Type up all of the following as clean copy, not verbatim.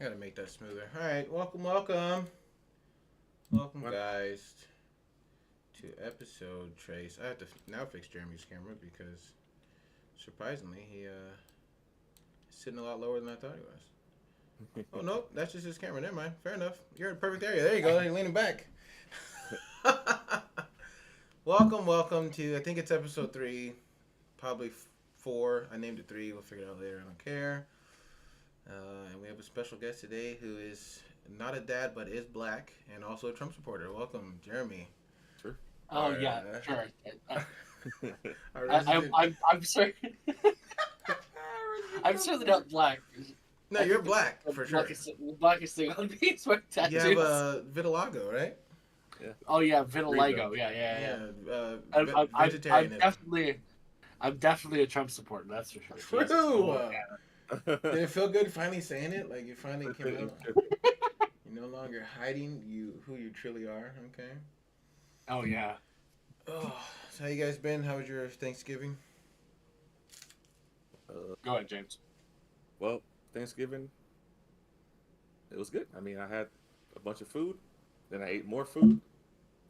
gotta make that smoother. All right, welcome, What? guys, to episode trace. I have to now fix Jeremy's camera because surprisingly he's sitting a lot lower than I thought he was. Oh nope, that's just his camera. Never mind. Fair enough. You're in the perfect area. There you go. You're leaning back. welcome to I think it's episode 3, probably 4. I named it 3. We'll figure it out later. I don't care. And we have a special guest today who is not a dad but is black and also a Trump supporter. Welcome, Jeremy. Sure. Oh Our yeah, sure. our I, I'm resident. I'm I'm sorry. I'm certainly not black. No, I you're think black for sure. the blackest thing on me is my You have tattoos. a vitiligo, right? Yeah. Oh yeah, There you vitiligo. go. Yeah, yeah, yeah. Yeah. I'm Vegetarianism. definitely a Trump supporter. That's for sure. Jesus. True. Oh, yeah. Did it feel good finally saying it? Like you finally came out. You're no longer hiding who you truly are. Okay. Oh yeah. Oh, so how you guys been? How was your Thanksgiving? Go ahead, James. well, Thanksgiving, it was good. I mean, I had a bunch of food, then I ate more food,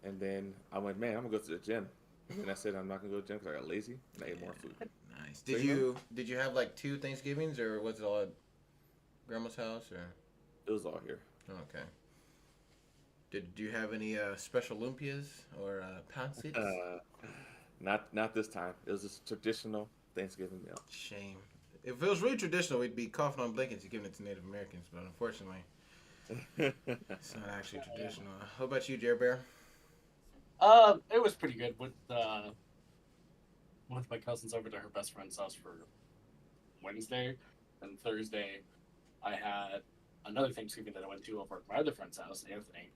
and then I went, man, I'm gonna go to the gym. And I said I'm not gonna go to the gym because I got lazy, and I ate more food. Nice. So, Did you have like 2 Thanksgivings or was it all at grandma's house or? it was all here. Oh, okay. Did you have any special lumpias or pancits? Uh, not this time. It was just traditional Thanksgiving meal. Shame. If it was really traditional, we'd be coughing on blankets and giving it to Native Americans, but unfortunately, it's not actually traditional. How about you, Jer Bear? It was pretty good with my cousins over to her best friend's house for Wednesday, and Thursday I had another Thanksgiving that I went to over at my other friend's house, Anthony.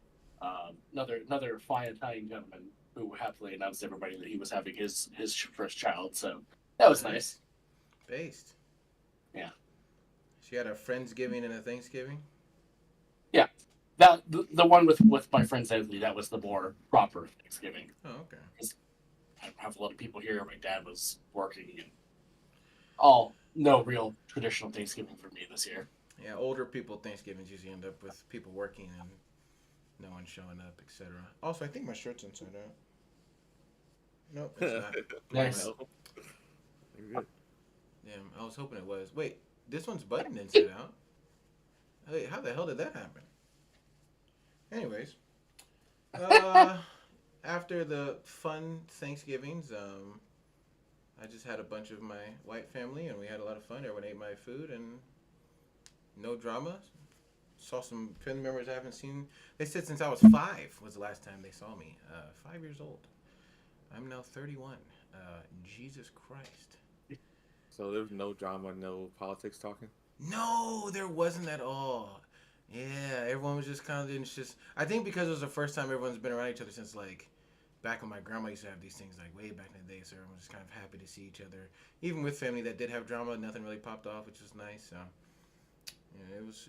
Another fine Italian gentleman who happily announced to everybody that he was having his first child. So that was Nice. nice. Based. Yeah, She had a Friendsgiving and a Thanksgiving? yeah. That the one with my friends Anthony, that was the more proper Thanksgiving. Oh, okay. I don't have a lot of people here. My dad was working, and all no real traditional Thanksgiving for me this year. Yeah, older people Thanksgivings usually end up with people working and no one showing up, etc. Also, I think my shirt's inside out. Nope, it's not. Damn Nice. it. No. You're good. Damn, I was hoping it was. Wait, this one's buttoned inside out. Hey, how the hell did that happen? Anyways, uh, after the fun Thanksgivings, I just had a bunch of my white family and we had a lot of fun. Everyone ate my food and no drama. Saw some family members I haven't seen. They said since I was 5 was the last time they saw me. 5 years old. I'm now 31. Jesus Christ. So there was no drama, no politics talking. No, there wasn't at all. Yeah, everyone was just kind of just. I think because it was the first time everyone's been around each other since like back when my grandma used to have these things like way back in the day. So everyone was just kind of happy to see each other. Even with family that did have drama, nothing really popped off, which was nice. So yeah, it was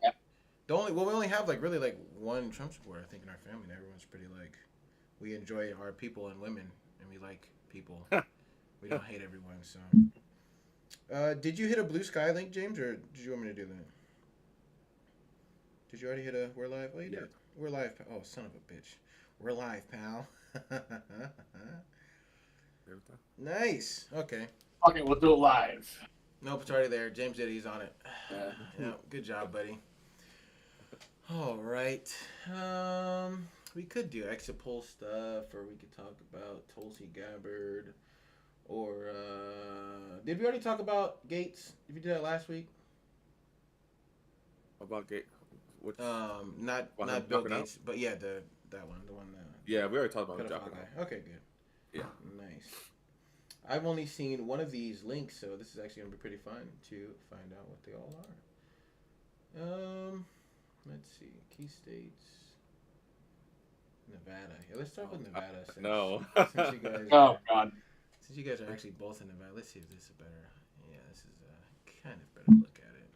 Yeah. the only we only have like really like one Trump supporter I think in our family. And everyone's pretty like we enjoy our people and women and we like people. We don't hate everyone. So did you hit a blue sky link, James, or did you want me to do that? Did you already hit a we're live? Oh, you Yeah. did. We're live. Oh, son of a bitch. We're live, pal. Everything. Nice. Okay. Okay, we'll do it live. Nope, it's already there. James did it. He's on it. Uh, Yeah, good job, buddy. All right. We could do exit poll stuff, or we could talk about Tulsi Gabbard, or did we already talk about Gates? Did we do that last week? About gate. Which? Not About him not Bill dropping out? Gates, but yeah, that one, the one Yeah, we already talked about him pedophile dropping out. guy. Okay, good. Yeah. Nice. I've only seen one of these links, so this is actually gonna be pretty fun to find out what they all are. Let's see. Key states. Nevada. Yeah, let's start with Nevada since, No. since you guys oh are God. since you guys are actually both in Nevada. Let's see if this is better. Yeah, this is kind of better look at it.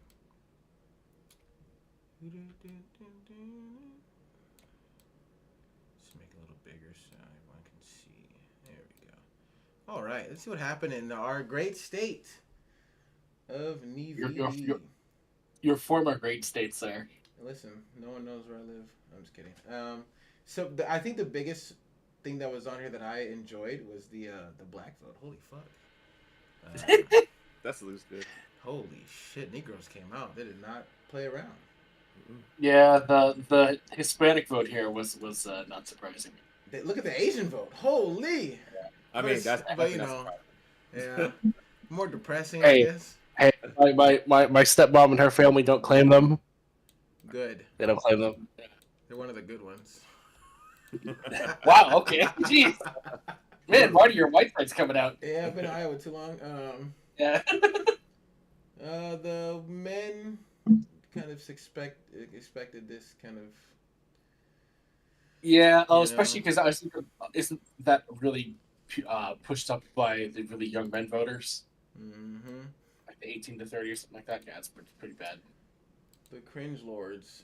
Just make it a little bigger so everyone can see. There we go. All right, let's see what happened in our great state of You're, you're, Nevada. you're, your former great states there. Listen, no one knows where I live. I'm just kidding. I think the biggest thing that was on here that I enjoyed was the black vote. Holy fuck. Uh, That's lose good. Holy shit, Negroes came out. They did not play around. Mm-mm. Yeah, the Hispanic vote here was not surprising. Look at the Asian vote. Holy. I But mean, that's but nothing you that's know, yeah, surprising. more depressing, I Hey, guess. hey, my stepmom and her family don't claim them. Good. They don't claim them. They're one of the good ones. Wow. Okay. Jeez, man, why are your white sides coming out? Yeah, I've been in Iowa too long. Yeah. The men kind of expected this kind of, Yeah. Oh, you especially know. because I was thinking, isn't that really pushed up by the really young men voters, Hmm. like the 18 to 30 or something like that? Yeah, it's pretty bad. The cringe lords.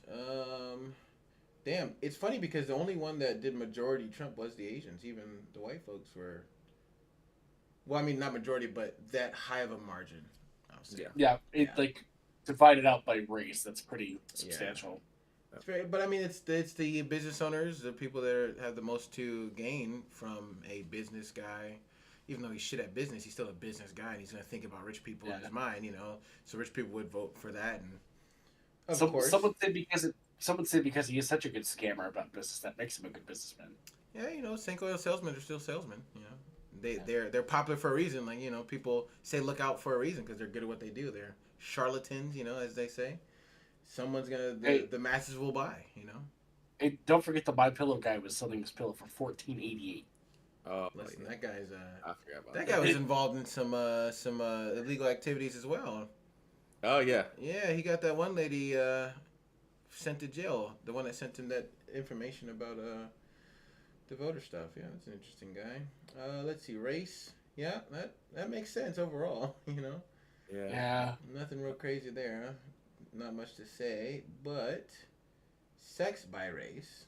Damn, it's funny because the only one that did majority Trump was the Asians. Even the white folks were. Well, I mean, not majority, but that high of a margin. I'll say. Yeah. Yeah, Yeah. like divided out by race. That's pretty Yeah. substantial. It's very, but I mean, it's the business owners, the people that have the most to gain from a business guy. Even though he's shit at business, he's still a business guy, and he's gonna think about rich people in Yeah. his mind, you know. So rich people would vote for that, and of Some course, someone said because he is such a good scammer about business that makes him a good businessman. yeah, you know, St. Oil salesmen are still salesmen. You know, Yeah. they're popular for a reason. Like, you know, people say look out for a reason because they're good at what they do. They're charlatans, you know, as they say. Someone's gonna Hey, the masses will buy. You know, hey, don't forget the My Pillow guy was selling his pillow for 1488. Oh, listen, yeah. that guy's I forgot about that that. guy was involved in some illegal activities as well. Oh yeah. Yeah, he got that one lady sent to jail. The one that sent him that information about the voter stuff. Yeah, that's an interesting guy. Let's see, race. Yeah, that makes sense overall. You know, Yeah. Yeah. nothing real crazy there. Huh? Not much to say, but sex by race.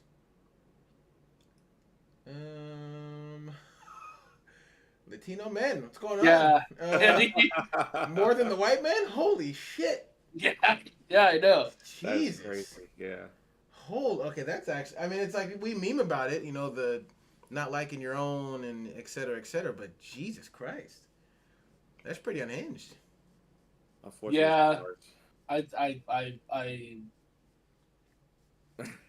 Um, Latino men. What's going on? Yeah. More than the white men? Holy shit! Yeah. Yeah, I know. That is Jesus. crazy. Yeah. Okay, that's actually. I mean, it's like we meme about it, you know, the not liking your own and et cetera, et cetera. But Jesus Christ, that's pretty unhinged. Unfortunately, Yeah. George.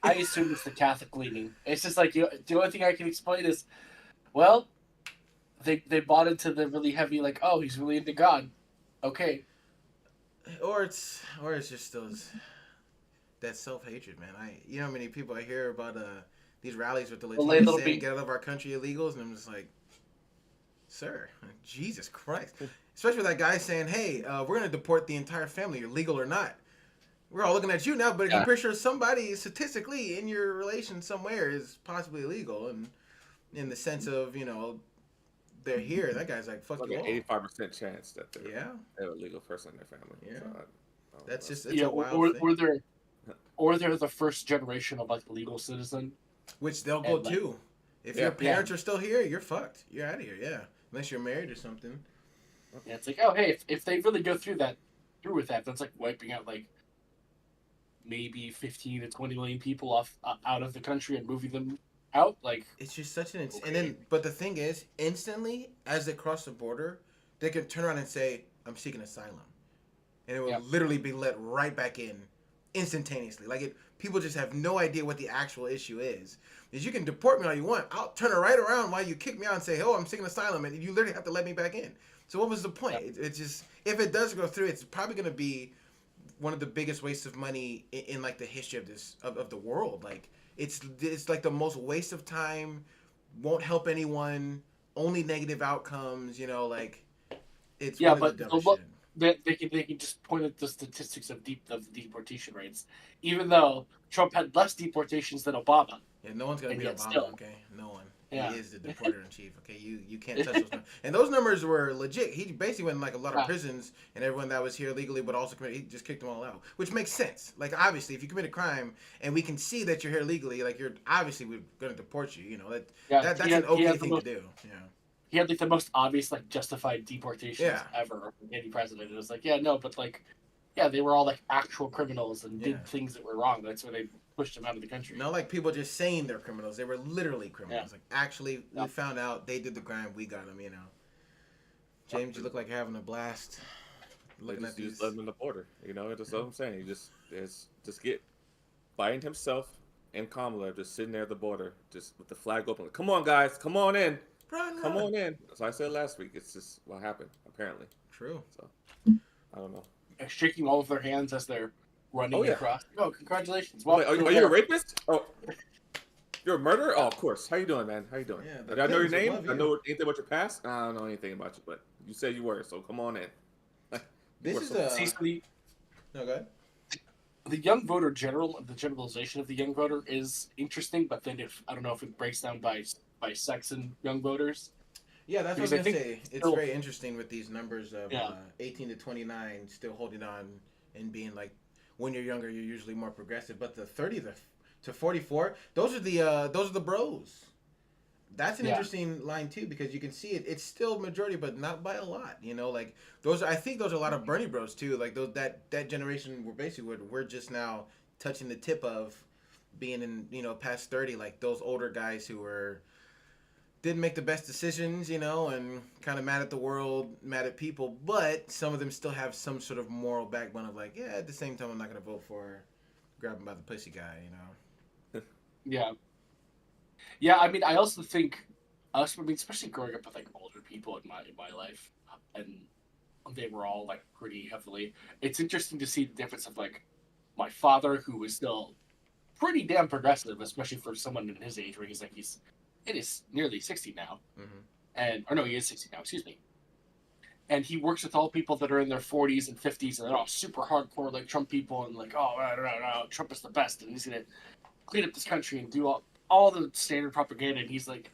I assume it's the Catholic leaning. It's just like the only thing I can explain is, well, they bought into the really heavy like, oh, he's really into God. Okay. Or it's just those that self hatred, man. You know how many people I hear about these rallies with the Well, lay a Latinos little saying bit. get out of our country illegals, and I'm just like, sir, Jesus Christ. Especially with that guy saying, hey, we're gonna deport the entire family, you're legal or not. We're all looking at you now, but I'm Yeah. pretty sure somebody statistically in your relation somewhere is possibly illegal, and in the sense of, you know, they're here. That guy's like, fuck Like you an all. 85% chance that Yeah, they're a legal person in their family. Yeah. So I don't that's know. just it's Yeah, a wild thing. or they're the first generation of like legal citizen. Which they'll go And like, too. If Yeah. your parents are still here, you're fucked. You're out of here. Yeah, unless you're married or something. yeah, it's like, oh hey, if they really go through with that, that's like wiping out like maybe 15 to 20 million people off out of the country and moving them out. Like, It's just such an okay. and then but the thing is, instantly as they cross the border, they can turn around and say, "I'm seeking asylum," and it will Yep. literally be let right back in, instantaneously. Like people just have no idea what the actual issue is. Is you can deport me all you want. I'll turn it right around while you kick me out and say, "Oh, I'm seeking asylum," and you literally have to let me back in. So what was the point? Yep. It's just if it does go through, it's probably going to be one of the biggest wastes of money in like the history of this of the world. Like it's like the most waste of time, won't help anyone, only negative outcomes. You know, like it's Yeah, one of the but dumbest shit. they can just point at the statistics of the deportation rates, even though Trump had less deportations than Obama, Yeah, no one's gonna and beat yet Obama. still, Okay, no one. He yeah, is the deporter in chief. Okay, you can't touch those numbers. And those numbers were legit. He basically went in like a lot of yeah, prisons, and everyone that was here legally but also committed, he just kicked them all out, which makes sense. Like obviously, if you commit a crime and we can see that you're here legally, like you're obviously we're gonna deport you. You know yeah. that's He an had he okay had the thing to most do. Yeah. he had like the most obvious like justified deportations Yeah. ever from any president. It was like, yeah, no, but like yeah, they were all like actual criminals and Yeah. did things that were wrong. That's why they pushed them out of the country. Not like people just saying they're criminals. They were literally Yeah. criminals. Like actually, we Yeah. found out they did the crime. We got them. You know. James, you look like you're having a blast. Like Looking at just these. let him in the border. You know, that's what I'm saying. You just get Biden himself and Kamala just sitting there at the border, just with the flag open. Like, come on, guys, come on in, Run, come run. on in. That's what I said last week. It's just what happened apparently. True. So I don't know. Shaking all of their hands as they're running Oh, yeah. across. Oh, congratulations! I'm like, Welcome are to you a America. rapist? Oh, you're a murderer? Oh, of course. How you doing, man? How you doing? Yeah, Did the I know your pigs will name? love I you. know anything about your past? I don't know anything about you, but you said you were, so come on in. You This were is so- a. See, so No, go ahead. the young voter the generalization of the young voter is interesting, but then if I don't know if it breaks down by sex and young voters. Yeah, that's what Because I I was gonna think say. It's still- very interesting with these numbers of Yeah. 18 to 29 still holding on and being like, when you're younger, you're usually more progressive. But the 30 to 44, those are the bros. That's an Yeah. interesting line too because you can see it. It's still majority, but not by a lot. You know, like those. I think those are a lot of Bernie Bros too. Like those that generation. We're basically we're just now touching the tip of being in past 30. Like those older guys who were didn't make the best decisions, and kind of mad at the world, mad at people. But some of them still have some sort of moral backbone of like, yeah, at the same time, I'm not gonna vote for grab him by the pussy guy. Yeah, yeah. I mean, I mean, especially growing up with like older people in my life, and they were all like pretty heavily. It's interesting to see the difference of like my father, who was still pretty damn progressive, especially for someone in his age, where it is nearly 60 now, Mm-hmm. and or no, he is 60 now. Excuse me. And he works with all people that are in their 40s and 50s, and they're all super hardcore like Trump people, and like, oh, no, Trump is the best, and he's gonna clean up this country and do all the standard propaganda. And he's like,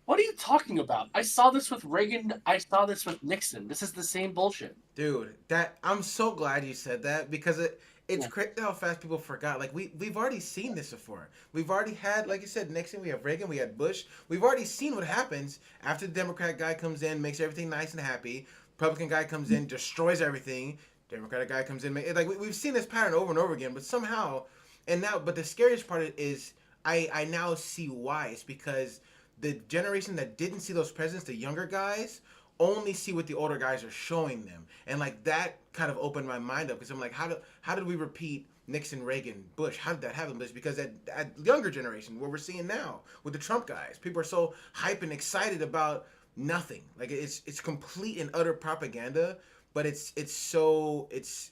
what are you talking about? I saw this with Reagan. I saw this with Nixon. This is the same bullshit. Dude, that I'm so glad you said that because it's Yeah. crazy how fast people forgot. Like we've already seen this before. We've already had, like you said, Nixon. We have Reagan. We had Bush. We've already seen what happens after the Democrat guy comes in, makes everything nice and happy. Republican guy comes in, destroys everything. Democratic guy comes in, we've seen this pattern over and over again. But somehow, but the scariest part is I now see why. It's because the generation that didn't see those presidents, the younger guys, only see what the older guys are showing them, and like that kind of opened my mind up because I'm like, how did we repeat Nixon, Reagan, Bush? How did that happen? But it's because at younger generation, what we're seeing now with the Trump guys, people are so hype and excited about nothing. Like it's complete and utter propaganda. But it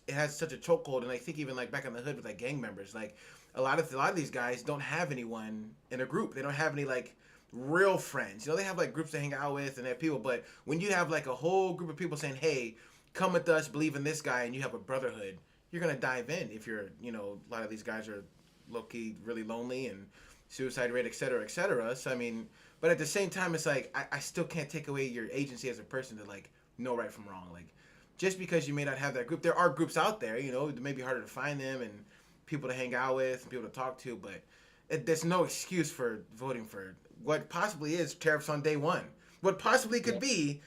has such a chokehold, and I think even like back in the hood with like gang members, like a lot of these guys don't have anyone in a group. They don't have any like real friends. They have like groups to hang out with and they have people, but when you have like a whole group of people saying, "Hey, come with us, believe in this guy," and you have a brotherhood, you're gonna dive in. If you're, a lot of these guys are low key really lonely and suicide rate, et cetera, et cetera. So I mean, but at the same time, it's like I still can't take away your agency as a person to like know right from wrong. Like just because you may not have that group, there are groups out there. It may be harder to find them and people to hang out with and people to talk to, but there's no excuse for voting for what possibly is tariffs on day one. What possibly could be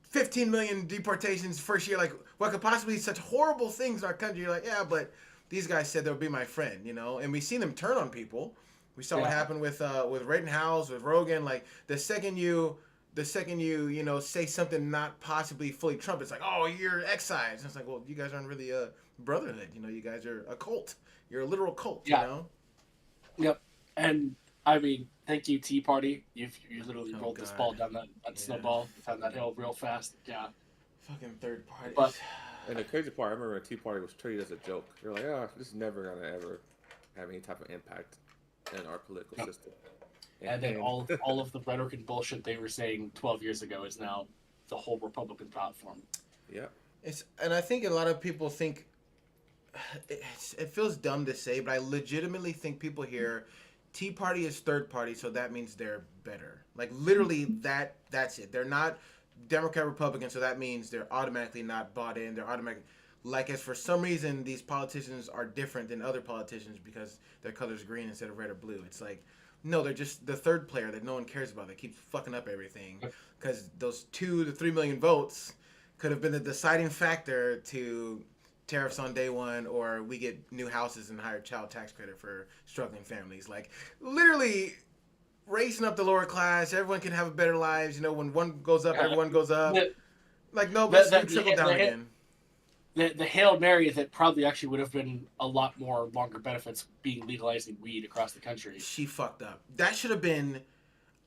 15 million deportations first year. Like, what could possibly be such horrible things in our country? You're like, yeah, but these guys said they'll be my friend, and we've seen them turn on people. We saw what happened with Rittenhouse, with Rogan. Like, the second you say something not possibly fully Trump, it's like, oh, you're excised. And it's like, well, you guys aren't really a brotherhood. You guys are a cult. You're a literal cult. Yeah. Yep. And I mean, thank you, Tea Party. You literally rolled this ball down that snowball, down that hill real fast. Yeah. Fucking third party. But And the crazy part, I remember when Tea Party was treated as a joke. They're like, oh, this is never gonna ever have any type of impact in our political system. and then all of the rhetoric and bullshit they were saying 12 years ago is now the whole Republican platform. Yeah. And I think a lot of people think it feels dumb to say, but I legitimately think people hear Tea Party is third party, so that means they're better. Like literally that's it. They're not Democrat Republican, so that means they're automatically not bought in. They're automatic. Like as for some reason these politicians are different than other politicians because their color's green instead of red or blue. It's like no, they're just the third player that no one cares about. That keeps fucking up everything because those 2 to 3 million votes could have been the deciding factor to tariffs on day one, or we get new houses and higher child tax credit for struggling families. Like literally raising up the lower class. Everyone can have better lives. You know, when one goes up, everyone goes up. The, Like no, the, let's do the, trickle the, down the, again. the Hail Mary that probably actually would have been a lot more longer benefits being legalizing weed across the country. She fucked up. That should have been.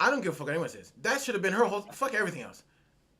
I don't give a fuck what anyone says. That should have been her whole. Fuck everything else.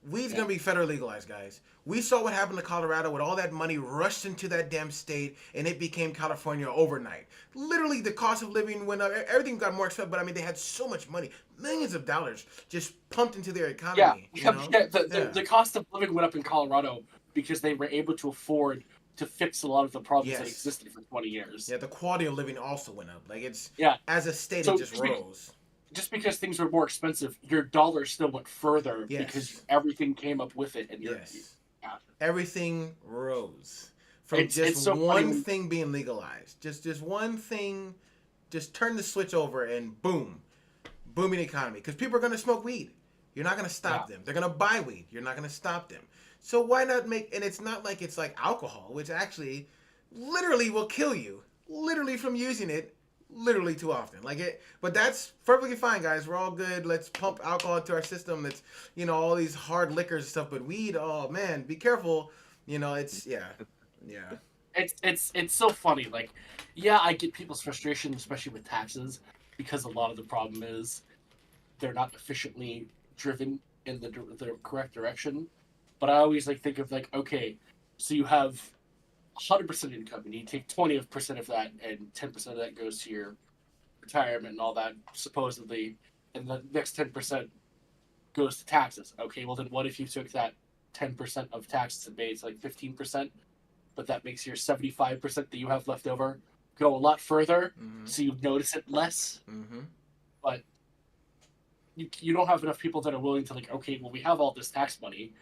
Weed's gonna be federally legalized, guys. We saw what happened to Colorado when all that money rushed into that damn state and it became California overnight. Literally, the cost of living went up. Everything got more expensive, but I mean, they had so much money, millions of dollars, just pumped into their Yeah, economy. You yeah, know? the cost of living went up in Colorado because they were able to afford to fix a lot of the problems that Yes. existed for 20 years. Yeah, the quality of living also went up. Like it's Yeah. as a state, So it just rose. just because things were more expensive, your dollar still went further Yes. because everything came up with it, and Yes. yeah. Everything rose from It's so one funny. thing being legalized. Just one thing, just turn the switch over and boom, booming economy. Because people are gonna smoke weed. You're not gonna stop them. They're gonna buy weed. You're not gonna stop them. So why not make? And it's not like it's like alcohol, which actually, literally will kill you, literally from using it. Literally too often, like it, but that's perfectly fine, guys. We're all good. Let's pump alcohol into our system. It's all these hard liquors and stuff, but weed. Oh man, be careful. It's yeah. It's so funny. Like, yeah, I get people's frustration, especially with taxes, because a lot of the problem is they're not efficiently driven in the correct direction. But I always think of okay, so you have 100% income, and you take 20% of that, and 10% of that goes to your retirement and all that, supposedly, and the next 10% goes to taxes. Okay, well then what if you took that 10% of taxes and made it 15%, but that makes your 75% that you have left over go a lot further, so you notice it less. But you don't have enough people that are willing to okay, well we have all this tax money.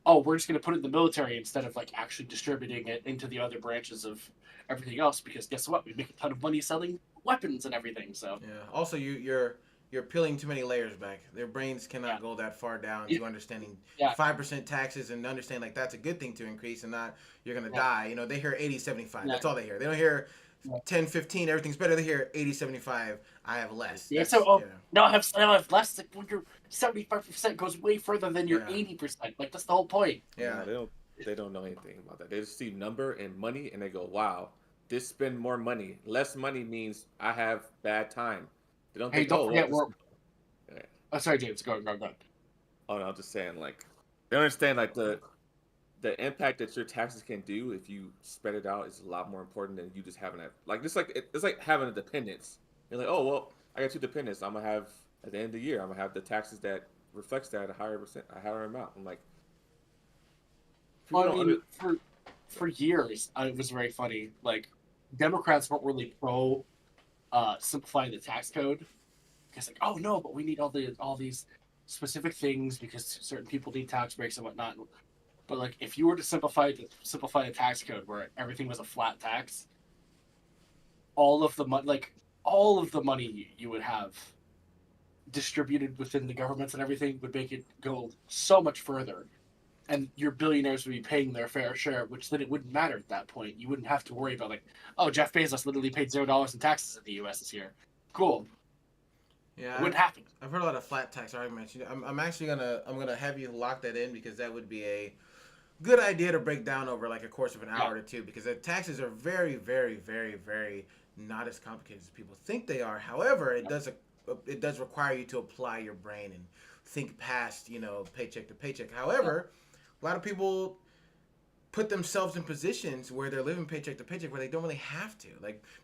Oh, we're just going to put it in the military instead of actually distributing it into the other branches of everything else, because guess what? We make a ton of money selling weapons and everything. So yeah. Also, you're peeling too many layers back. Their brains cannot go that far down to understanding 5% taxes and understand that's a good thing to increase and not you're gonna die. They hear 80-75. That's all they hear. They don't hear 10-15. Everything's better. They hear 80-75. I have less. Yeah. So now I have less. When your 75% goes way further than your 80%. That's the whole point. Yeah. They don't know anything about that. They just see number and money and they go, wow, this spend more money. Less money means I have bad time. They don't think, don't forget well, oh, sorry, James. Go. Oh no, I'm just saying they understand the impact that your taxes can do if you spread it out is a lot more important than you just having it. It's like having a dependence. You're like, oh well, I got 2 dependents. I'm gonna have at the end of the year, I'm gonna have the taxes that reflects that a higher amount. I'm like, well, I mean, for years, it was very funny. Democrats weren't really pro simplifying the tax code because oh no, but we need all these specific things because certain people need tax breaks and whatnot. But if you were to simplify the tax code where everything was a flat tax, all of the money you would have distributed within the governments and everything would make it go so much further, and your billionaires would be paying their fair share, which then it wouldn't matter at that point. You wouldn't have to worry about oh, Jeff Bezos literally paid $0 in taxes in the U.S. this year. Cool. Yeah, it wouldn't happen. I've heard a lot of flat tax arguments. I'm actually gonna have you lock that in because that would be a good idea to break down over a course of an hour or two, because the taxes are very, very, very, very not as complicated as people think they are. However, it does require you to apply your brain and think past paycheck to paycheck. However, a lot of people put themselves in positions where they're living paycheck to paycheck where they don't really have to.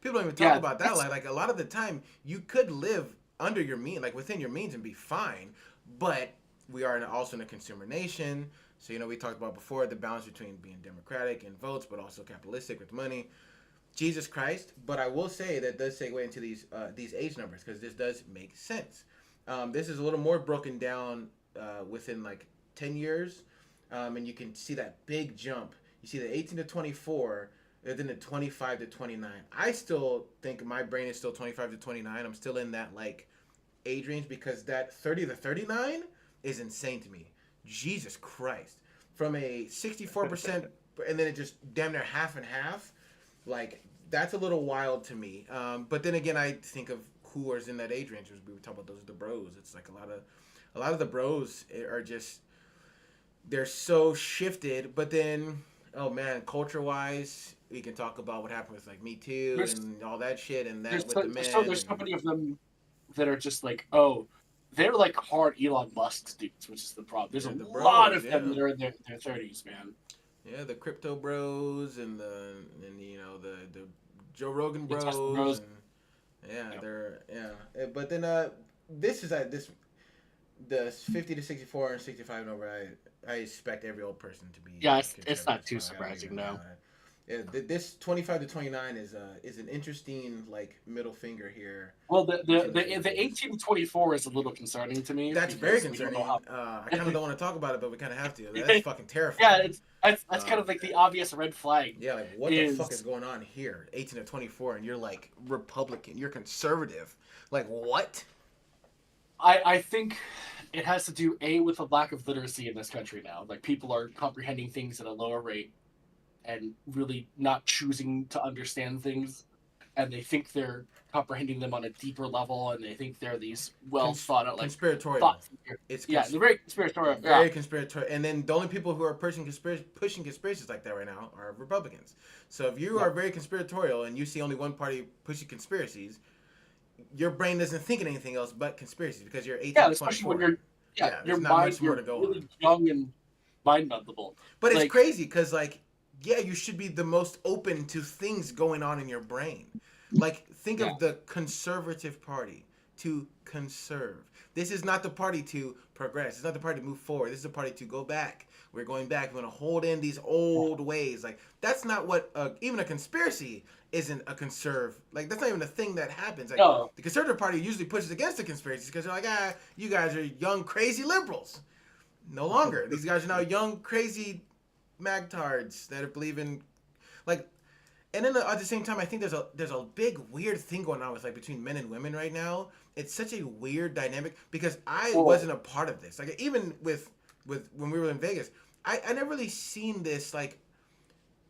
People don't even talk about that. A lot of the time you could live under your means, within your means, and be fine. But we are also in a consumer nation. So, we talked about before the balance between being democratic and votes, but also capitalistic with money. Jesus Christ. But I will say that does segue into these age numbers, because this does make sense. This is a little more broken down within 10 years. And you can see that big jump. You see the 18 to 24, and then the 25 to 29. I still think my brain is still 25 to 29. I'm still in that age range, because that 30 to 39 is insane to me. Jesus Christ. From a 64% and then it just damn near half and half. Like that's a little wild to me. But then again, I think of who is in that age range. We were talking about those are the bros. It's like a lot of the bros are just they're so shifted. But then, oh man, culture wise, we can talk about what happened with like Me Too There's and all that shit, and that there's with so, the there's so men there's so and many of them that are just like, oh, they're like hard Elon Musk dudes, which is the problem. There's yeah, a the lot bros, of them yeah. that are in their 30s, man. Yeah, the crypto bros and you know the Joe Rogan The Tesla bros bros. and yeah, Yep. they're yeah. But then this is this the 50 to 64 and 65 and over. I expect every old person to be Yeah, it's conservative. not too So I don't surprising, even. no. Yeah, this 25 to 29 is an interesting like middle finger here Well, between the two the groups. 18 to 24 is a little concerning to me That's very because we don't know concerning. how. I kind of don't want to talk about it, but we kind of have to. That's fucking Yeah, terrifying. that's kind of like the obvious red flag. Yeah, like what the fuck is Is going on here? 18 to 24, and you're like Republican, you're conservative. Like what? I think it has to do with a lack of literacy in this country now. Like people are comprehending things at a lower rate and really not choosing to understand things, and they think they're comprehending them on a deeper level, and they think they're these well thought out like Conspiratorial. thought thinker. It's Yeah, they're very conspiratorial. Yeah, very conspiratorial. And then the only people who are pushing conspiracies like that right now are Republicans. So if you yeah, are very conspiratorial and you see only one party pushing conspiracies, your brain doesn't think of anything else but conspiracies because you're 18 yeah. to Especially 24. when you're Yeah, your there's not mind much more you're to go on. really young and mind bendable. But it's Like crazy because, like, yeah, you should be the most open to things going on in your brain. Like, think yeah, of the conservative party to conserve. This is not the party to progress. It's not the party to move forward. This is the party to go back. We're going back. We're going to hold in these old ways. Like, that's not what, even a conspiracy isn't a conserve. Like, that's not even a thing that happens. Like, no, the conservative party usually pushes against the conspiracies because they're like, you guys are young, crazy liberals. No longer. These guys are now young, crazy magtards that believe in like. And then at the same time, I think there's a big weird thing going on with like between men and women right now. It's such a weird dynamic because I well, wasn't a part of this. Like even with when we were in Vegas, I never really seen this like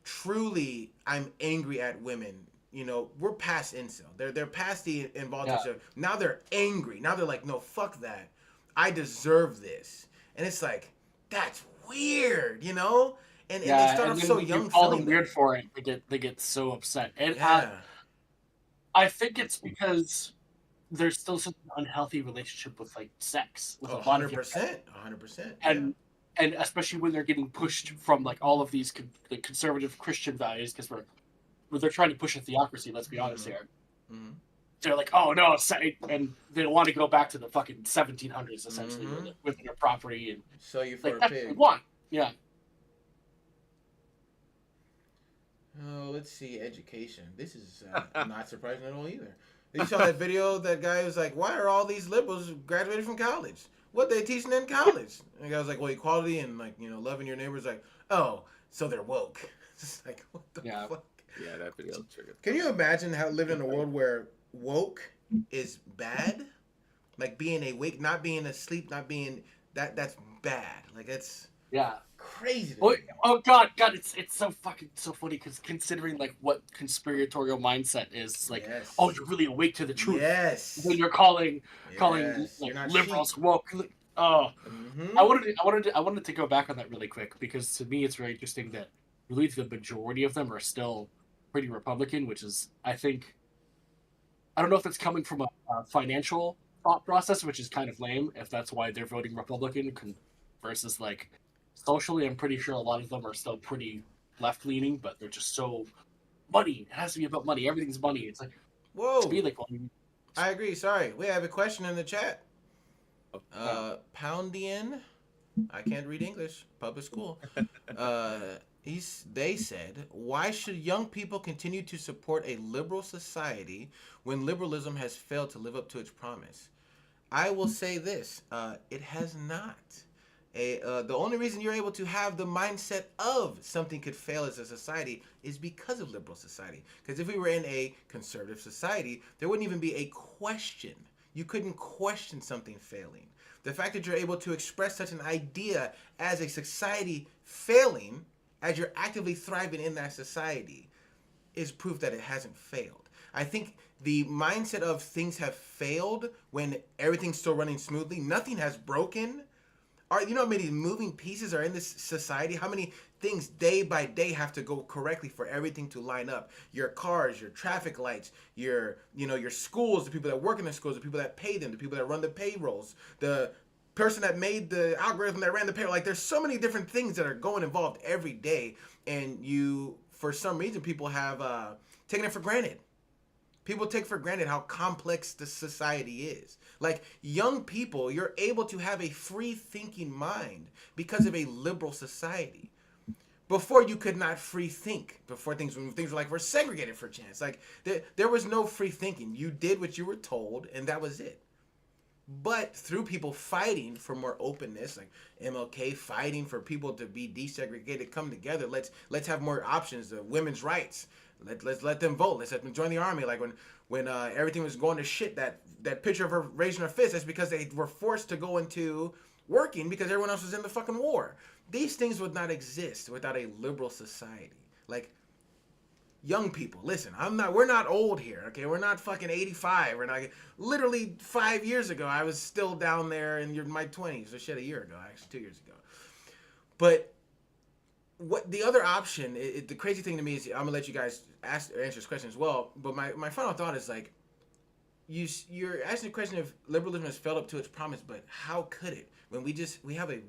truly. I'm angry at women. You know, we're past incel. They're past the involuntary yeah, stuff. Now they're angry. Now they're like, no, fuck that. I deserve this. And it's like, that's weird, you know? And they yeah. start And off then so when you young call them feeling weird that. for it, they get so upset. And Yeah. I think it's because there's still such an unhealthy relationship with like sex with Oh, a lot of young 100%. 100%. Yeah. and and especially when they're getting pushed from like all of these like conservative Christian values because they're trying to push a theocracy. Let's be honest Mm-hmm. here. Mm-hmm. They're like, oh no, and they want to go back to the fucking 1700s essentially Mm-hmm. with their property and Sell you for like a that's what they pig. want. Yeah, Oh, let's see. Education. This is not surprising at all either. You saw that video? That guy was like, why are all these liberals graduated from college? What they teaching in college? And the guy was like, well, equality and like, you know, loving your neighbors. Like, oh, so they're woke. It's just like, what the yeah, fuck? Yeah, that video triggered. Can you imagine how living in a world where woke is bad? Like being awake, not being asleep, not being that's bad. Like it's yeah. crazy to Oh, me. oh God, it's so fucking so funny because considering like what conspiratorial mindset is, it's like, oh, Yes. you're really awake to the truth when Yes. you're calling Yes. You're like not sheep. liberals woke. Oh, Mm-hmm. I wanted to go back on that really quick because to me it's very interesting that really the majority of them are still pretty Republican, which is I think I don't know if it's coming from a financial thought process, which is kind of lame if that's why they're voting Republican versus like socially. I'm pretty sure a lot of them are still pretty left leaning, but they're just so money. It has to be about money. Everything's money. It's like to Whoa. me like well, I agree. Sorry. We have a question in the chat. uh, Poundian. I can't read English. Public school. Uh, they said, why should young people continue to support a liberal society when liberalism has failed to live up to its promise? I will say this: it has not. The only reason you're able to have the mindset of something could fail as a society is because of liberal society. Because if we were in a conservative society, there wouldn't even be a question. You couldn't question something failing. The fact that you're able to express such an idea as a society failing as you're actively thriving in that society, is proof that it hasn't failed. I think the mindset of things have failed when everything's still running smoothly, nothing has broken. You know how many moving pieces are in this society? How many things day by day have to go correctly for everything to line up? Your cars, your traffic lights, your schools, the people that work in the schools, the people that pay them, the people that run the payrolls, the person that made the algorithm that ran the payroll. Like there's so many different things that are going involved every day, and for some reason, people have taken it for granted. People take for granted how complex the society is. Like young people, you're able to have a free thinking mind because of a liberal society. Before you could not free think. Before when things were segregated for chance. Like there was no free thinking. You did what you were told, and that was it. But through people fighting for more openness, like MLK fighting for people to be desegregated, come together. Let's have more options. Women's rights. Let's let them vote. Let's let them join the army. Like when everything was going to shit, that picture of her raising her fist, that's because they were forced to go into working because everyone else was in the fucking war. These things would not exist without a liberal society. Like young people, listen, we're not old here, okay? We're not fucking 85. We're not, literally 5 years ago, I was still down there in my 20s, or shit, a year ago, actually, 2 years ago. But what the other option, the crazy thing to me is, I'm gonna let you guys answer this question as well, but my final thought is like, you're asking the question if liberalism has failed up to its promise, but how could it? When we have a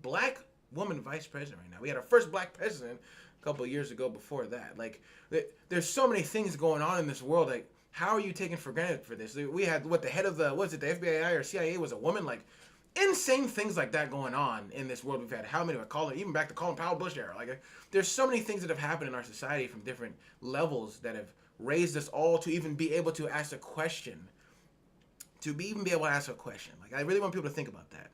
black woman vice president right now. We had our first black president a couple of years ago before that. Like, there's so many things going on in this world. Like, how are you taking for granted for this? We had the head of the FBI or CIA was a woman. Like, insane things like that going on in this world. We've had how many? Even back to Colin Powell Bush era. Like, there's so many things that have happened in our society from different levels that have raised us all to even be able to ask a question. Like, I really want people to think about that.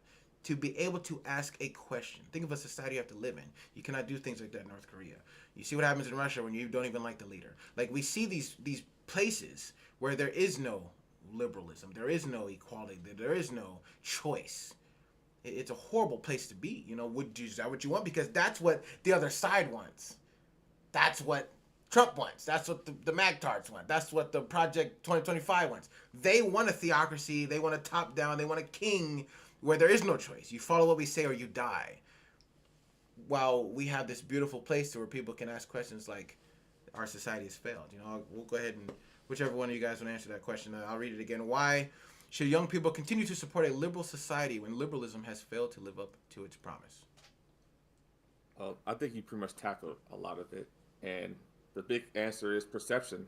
To be able to ask a question. Think of a society you have to live in. You cannot do things like that in North Korea. You see what happens in Russia when you don't even like the leader. Like, we see these places where there is no liberalism, there is no equality, there is no choice. It's a horrible place to be. Is that what you want? Because that's what the other side wants. That's what Trump wants. That's what the MagTards want. That's what the Project 2025 wants. They want a theocracy. They want a top down. They want a king where there is no choice. You follow what we say or you die. While we have this beautiful place where people can ask questions like, our society has failed. We'll go ahead and whichever one of you guys want to answer that question, I'll read it again. Why should young people continue to support a liberal society when liberalism has failed to live up to its promise? I think you pretty much tackled a lot of it. And the big answer is perception.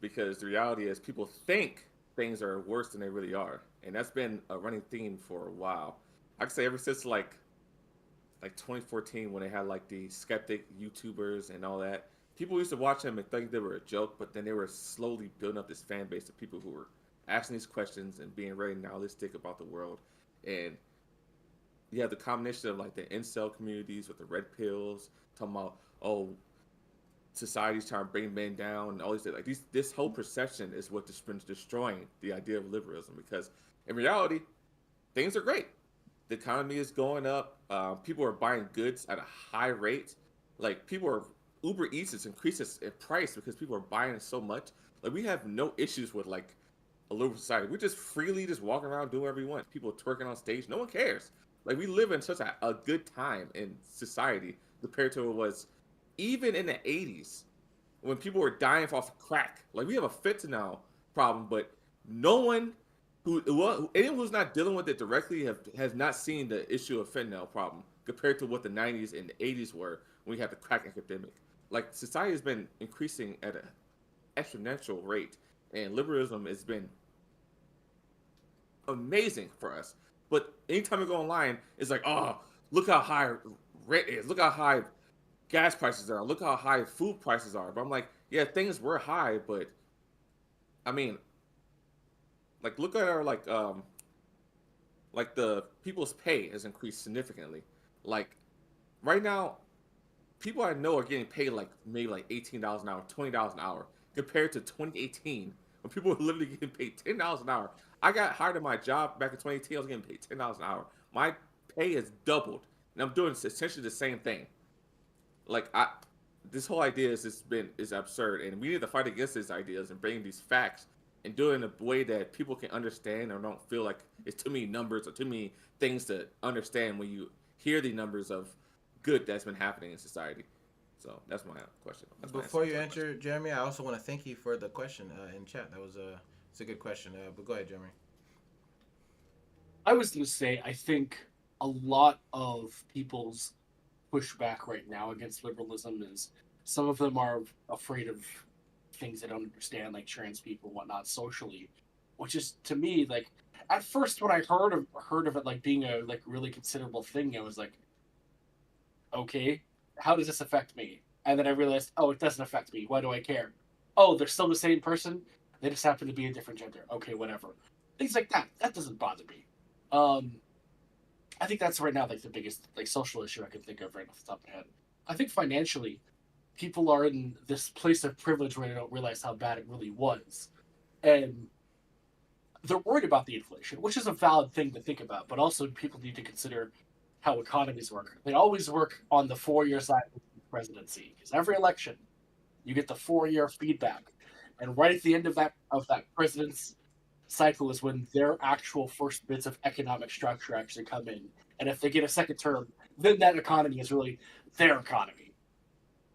Because the reality is people think things are worse than they really are. And that's been a running theme for a while. I could say ever since like 2014 when they had like the skeptic YouTubers and all that. People used to watch them and think they were a joke, but then they were slowly building up this fan base of people who were asking these questions and being very nihilistic about the world. And you have the combination of like the incel communities with the red pills, talking about, oh, society's trying to bring men down and all these things. Like this whole perception is what has been destroying the idea of liberalism, because in reality, things are great. The economy is going up. People are buying goods at a high rate. Like Uber Eats has increased its price because people are buying it so much. Like we have no issues with like a liberal society. We're just freely just walking around doing whatever we want. People twerking on stage. No one cares. Like we live in such a good time in society compared to what it was even in the 80s when people were dying off crack. Like we have a fentanyl problem, but no one anyone who's not dealing with it directly has not seen the issue of fentanyl problem compared to what the 90s and the 80s were when we had the crack epidemic. Like society has been increasing at an exponential rate, and liberalism has been amazing for us. But anytime we go online, it's like, oh, look how high rent is, look how high gas prices are, look how high food prices are. But I'm like, yeah, things were high, but I mean, like look at our like the people's pay has increased significantly. Like right now, people I know are getting paid like maybe like $18 an hour, $20 an hour, compared to 2018 when people were literally getting paid $10 an hour. I got hired at my job back in 2018. I was getting paid $10 an hour. My pay has doubled, and I'm doing essentially the same thing. like I this whole idea is absurd, and we need to fight against these ideas and bring these facts and do it in a way that people can understand or don't feel like it's too many numbers or too many things to understand when you hear the numbers of good that's been happening in society. So that's my question. That's my answer Before to you my question. answer, Jeremy, I also want to thank you for the question in chat. That was it's a good question. But go ahead, Jeremy. I was going to say, I think a lot of people's pushback right now against liberalism is some of them are afraid of things they don't understand, like trans people and whatnot socially, which is to me like at first when I heard of it like being a like really considerable thing, I was like, okay, how does this affect me? And then I realized, oh, it doesn't affect me. Why do I care? Oh, they're still the same person. They just happen to be a different gender. Okay, whatever. Things like that. That doesn't bother me. Um, I think that's right now like the biggest like social issue I can think of right off the top of my head. I think financially, people are in this place of privilege where they don't realize how bad it really was, and they're worried about the inflation, which is a valid thing to think about. But also, people need to consider how economies work. They always work on the 4 year cycle of the presidency because every election you get the 4 year feedback, and right at the end of that president's cycle is when their actual first bits of economic structure actually come in. And if they get a second term, then that economy is really their economy.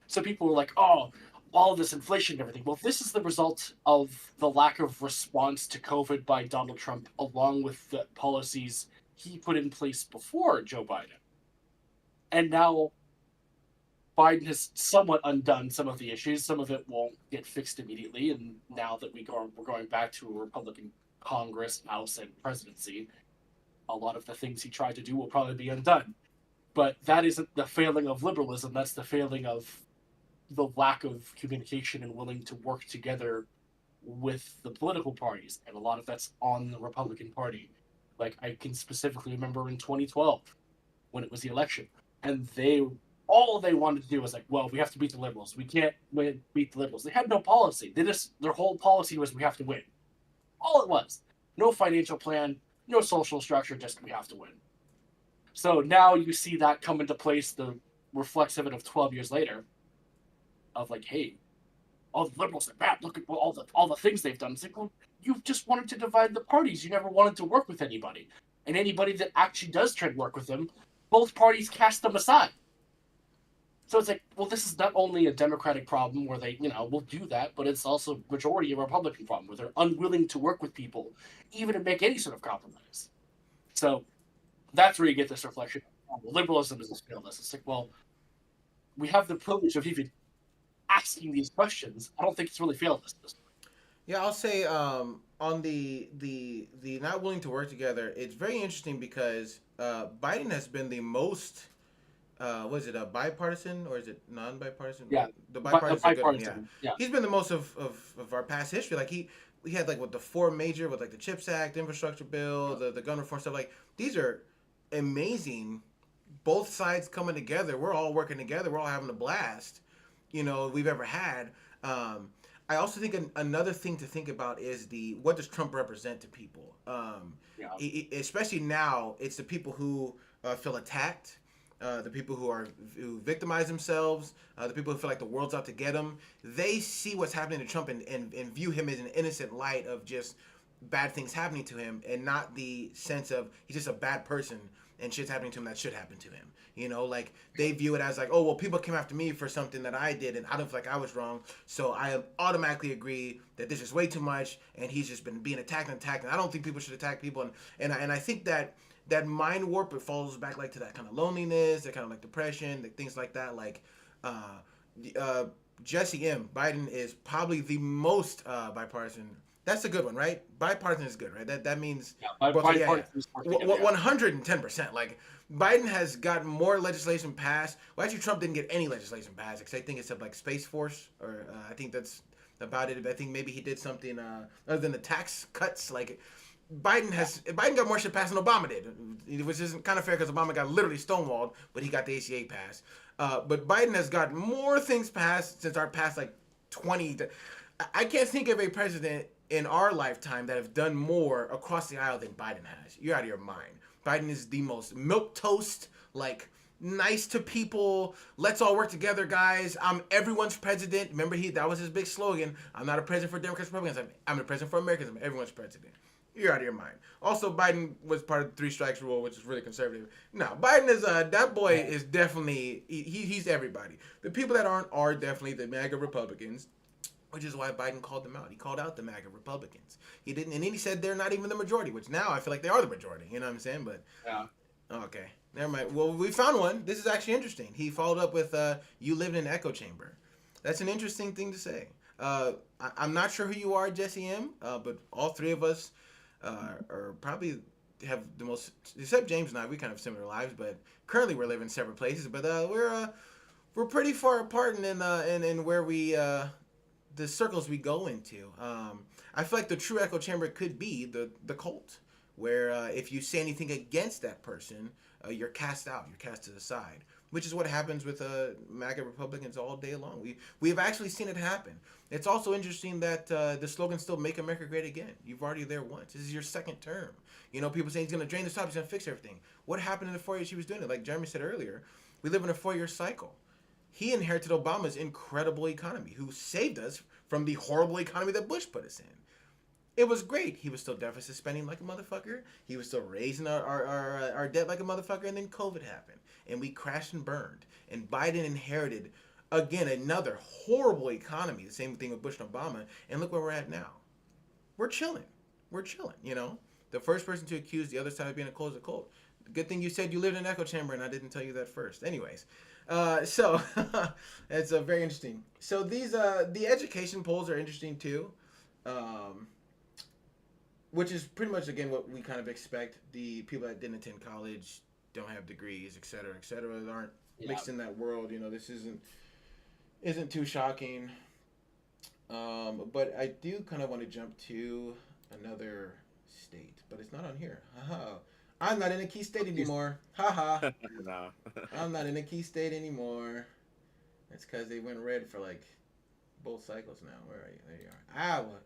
So people were like, oh, all this inflation and everything. Well, this is the result of the lack of response to COVID by Donald Trump, along with the policies he put in place before Joe Biden. And now Biden has somewhat undone some of the issues. Some of it won't get fixed immediately. And now that we're going back to a Republican Congress, House, and presidency, a lot of the things he tried to do will probably be undone. But that isn't the failing of liberalism. That's the failing of the lack of communication and willing to work together with the political parties. And a lot of that's on the Republican Party. Like I can specifically remember in 2012 when it was the election, and all they wanted to do was like, well, we have to beat the liberals. We can't beat the liberals. They had no policy. Their whole policy was we have to win. All it was. No financial plan, no social structure, just we have to win. So now you see that come into place, the reflex of it of 12 years later, of like, hey, all the liberals are bad. Look at all the things they've done. It's like, well, you just wanted to divide the parties. You never wanted to work with anybody. And anybody that actually does try to work with them, both parties cast them aside. So it's like, well, this is not only a Democratic problem where they, will do that, but it's also majority a Republican problem where they're unwilling to work with people, even to make any sort of compromise. So that's where you get this reflection. Oh, well, liberalism is a failness. It's like, well, we have the privilege of even asking these questions. I don't think it's really failed us. Yeah, I'll say on the not willing to work together. It's very interesting because Biden has been the most was it a bipartisan or is it non-bipartisan? Yeah, The bipartisan, good one, yeah. bipartisan. Yeah, He's been the most of our past history. Like we had like with the four major with like the Chips Act, infrastructure bill, the gun reform stuff. Like these are amazing. Both sides coming together. We're all working together. We're all having a blast. We've ever had. I also think another thing to think about is what does Trump represent to people? yeah, Especially now, it's the people who feel attacked, the people who victimize themselves, the people who feel like the world's out to get them. They see what's happening to Trump and view him as an innocent light of just bad things happening to him, and not the sense of he's just a bad person and shit's happening to him that should happen to him. Like they view it as like, oh well, people came after me for something that I did, and I don't feel like I was wrong, so I automatically agree that this is way too much, and he's just been being attacked and attacked, and I don't think people should attack people, and I think that mind warp, it falls back like to that kind of loneliness, that kind of like depression, like things like that. Like Jesse M. Biden is probably the most bipartisan. That's a good one, right? Bipartisan is good, right? That means yeah. Bipartisan is working together, yeah. 110%. Like Biden has gotten more legislation passed. Well, actually, Trump didn't get any legislation passed, except I think except like Space Force, or I think that's about it. I think maybe he did something other than the tax cuts. Like Biden got more shit passed than Obama did, which isn't kind of fair because Obama got literally stonewalled, but he got the ACA passed. But Biden has got more things passed since our past like 20. I can't think of a president in our lifetime that have done more across the aisle than Biden has. You're out of your mind. Biden is the most milquetoast, like nice to people. Let's all work together, guys. I'm everyone's president. Remember, that was his big slogan. I'm not a president for Democrats, Republicans. I'm a president for Americans. I'm everyone's president. You're out of your mind. Also, Biden was part of the three strikes rule, which is really conservative. No, Biden is that boy is definitely he's everybody. The people that aren't are definitely the MAGA Republicans, which is why Biden called them out. He called out the MAGA Republicans. He didn't, and then he said they're not even the majority, which now I feel like they are the majority. You know what I'm saying? But Yeah. okay, never mind. Well, we found one. This is actually interesting. He followed up with, "You lived in an echo chamber." That's an interesting thing to say. I'm not sure who you are, Jesse M. But all three of us are probably have the most, except James and I. We kind of have similar lives, but currently we're living in separate places. But we're pretty far apart in where we the circles we go into. I feel like the true echo chamber could be the cult, where if you say anything against that person, you're cast out, you're cast to the side, which is what happens with MAGA Republicans all day long. We've actually seen it happen. It's also interesting that the slogan still "Make America Great Again." You've already there once. This is your second term. You know, people saying he's going to drain the swamp, he's going to fix everything. What happened in the 4 years he was doing it? Like Jeremy said earlier, we live in a 4-year cycle. He inherited Obama's incredible economy, who saved us from the horrible economy that Bush put us in. It was great. He was still deficit spending like a motherfucker. He was still raising our debt like a motherfucker. And then COVID happened. And we crashed and burned. And Biden inherited, again, another horrible economy. The same thing with Bush and Obama. And look where we're at now. We're chilling. We're chilling, you know. The first person to accuse the other side of being a cult is a cult. Good thing you said you lived in an echo chamber and I didn't tell you that first. Anyways. So it's very interesting. So these the education polls are interesting too. Which is pretty much again what we kind of expect. The people that didn't attend college, don't have degrees, et cetera, aren't mixed in that world. You know, this isn't too shocking. But I do kind of want to jump to another state, but it's not on here. Haha. I'm not in a key state anymore. Haha. No. I'm not in a key state anymore. That's because they went red for like both cycles now. Where are you? There you are. Iowa.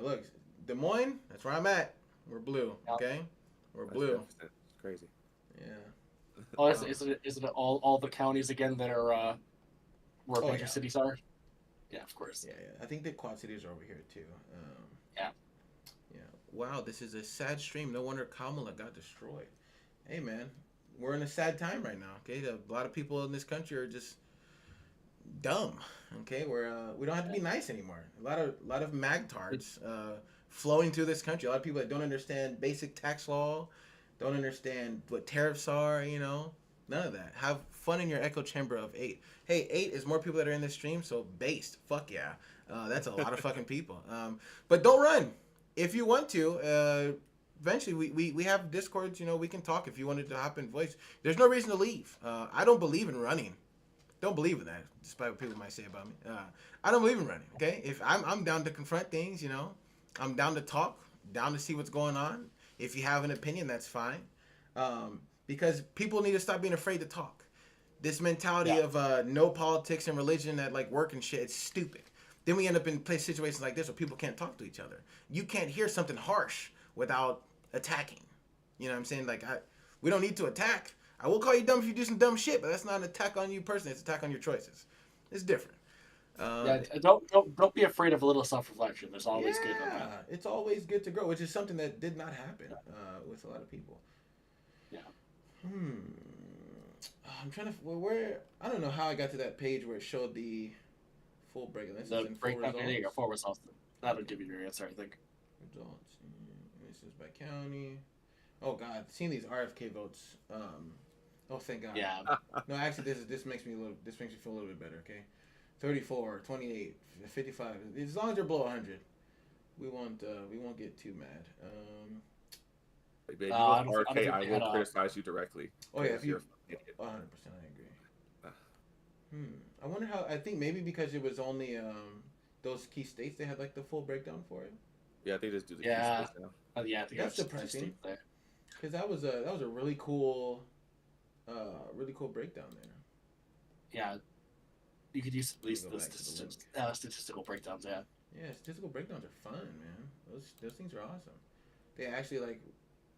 Look, Des Moines, that's where I'm at. We're blue, okay? We're blue. That's crazy. Yeah. Oh, is it all the counties again that are where major yeah. cities are? Yeah, of course. Yeah. I think the Quad Cities are over here too. Yeah. Yeah. Wow, this is a sad stream. No wonder Kamala got destroyed. Hey, man, we're in a sad time right now. Okay, a lot of people in this country are just dumb. Okay, we don't have to be nice anymore. A lot of magtards flowing through this country. A lot of people that don't understand basic tax law, don't understand what tariffs are. You know, none of that. Have fun in your echo chamber of 8. Hey, 8 is more people that are in this stream, so based. Fuck yeah, that's a lot of fucking people. But don't run if you want to. Eventually, we have Discords. You know, we can talk if you wanted to hop in voice. There's no reason to leave. I don't believe in running. Don't believe in that, despite what people might say about me. I don't believe in running. Okay, if I'm down to confront things, you know, I'm down to talk, down to see what's going on. If you have an opinion, that's fine. Because people need to stop being afraid to talk. This mentality of no politics and religion at like work and shit, it's stupid. Then we end up in situations like this where people can't talk to each other. You can't hear something harsh without attacking. You know what I'm saying? Like we don't need to attack. I will call you dumb if you do some dumb shit, but that's not an attack on you personally. It's an attack on your choices. It's different. Don't be afraid of a little self-reflection. There's always good on that. It's always good to grow, which is something that did not happen with a lot of people. Yeah. I'm trying to where I don't know how I got to that page where it showed the full breakdown. This is in full results. There you go. Full results. That'll give you your answer, I think. Results. This is by county. Oh God, seeing these RFK votes. Oh thank God. Yeah. No, actually, this makes me feel a little bit better. Okay, 34, 28, 55. As long as they're below 100, we won't get too mad. If you vote RFK, I will criticize you directly. Oh yeah, if you're 100%, I agree. I wonder how. I think maybe because it was only those key states they had like the full breakdown for it. Yeah, I think just do the key states now. I think that's depressing. Because that was a really cool breakdown there. Yeah, you could use at least the statistical breakdowns. Yeah. Yeah, statistical breakdowns are fun, man. Those things are awesome. They actually like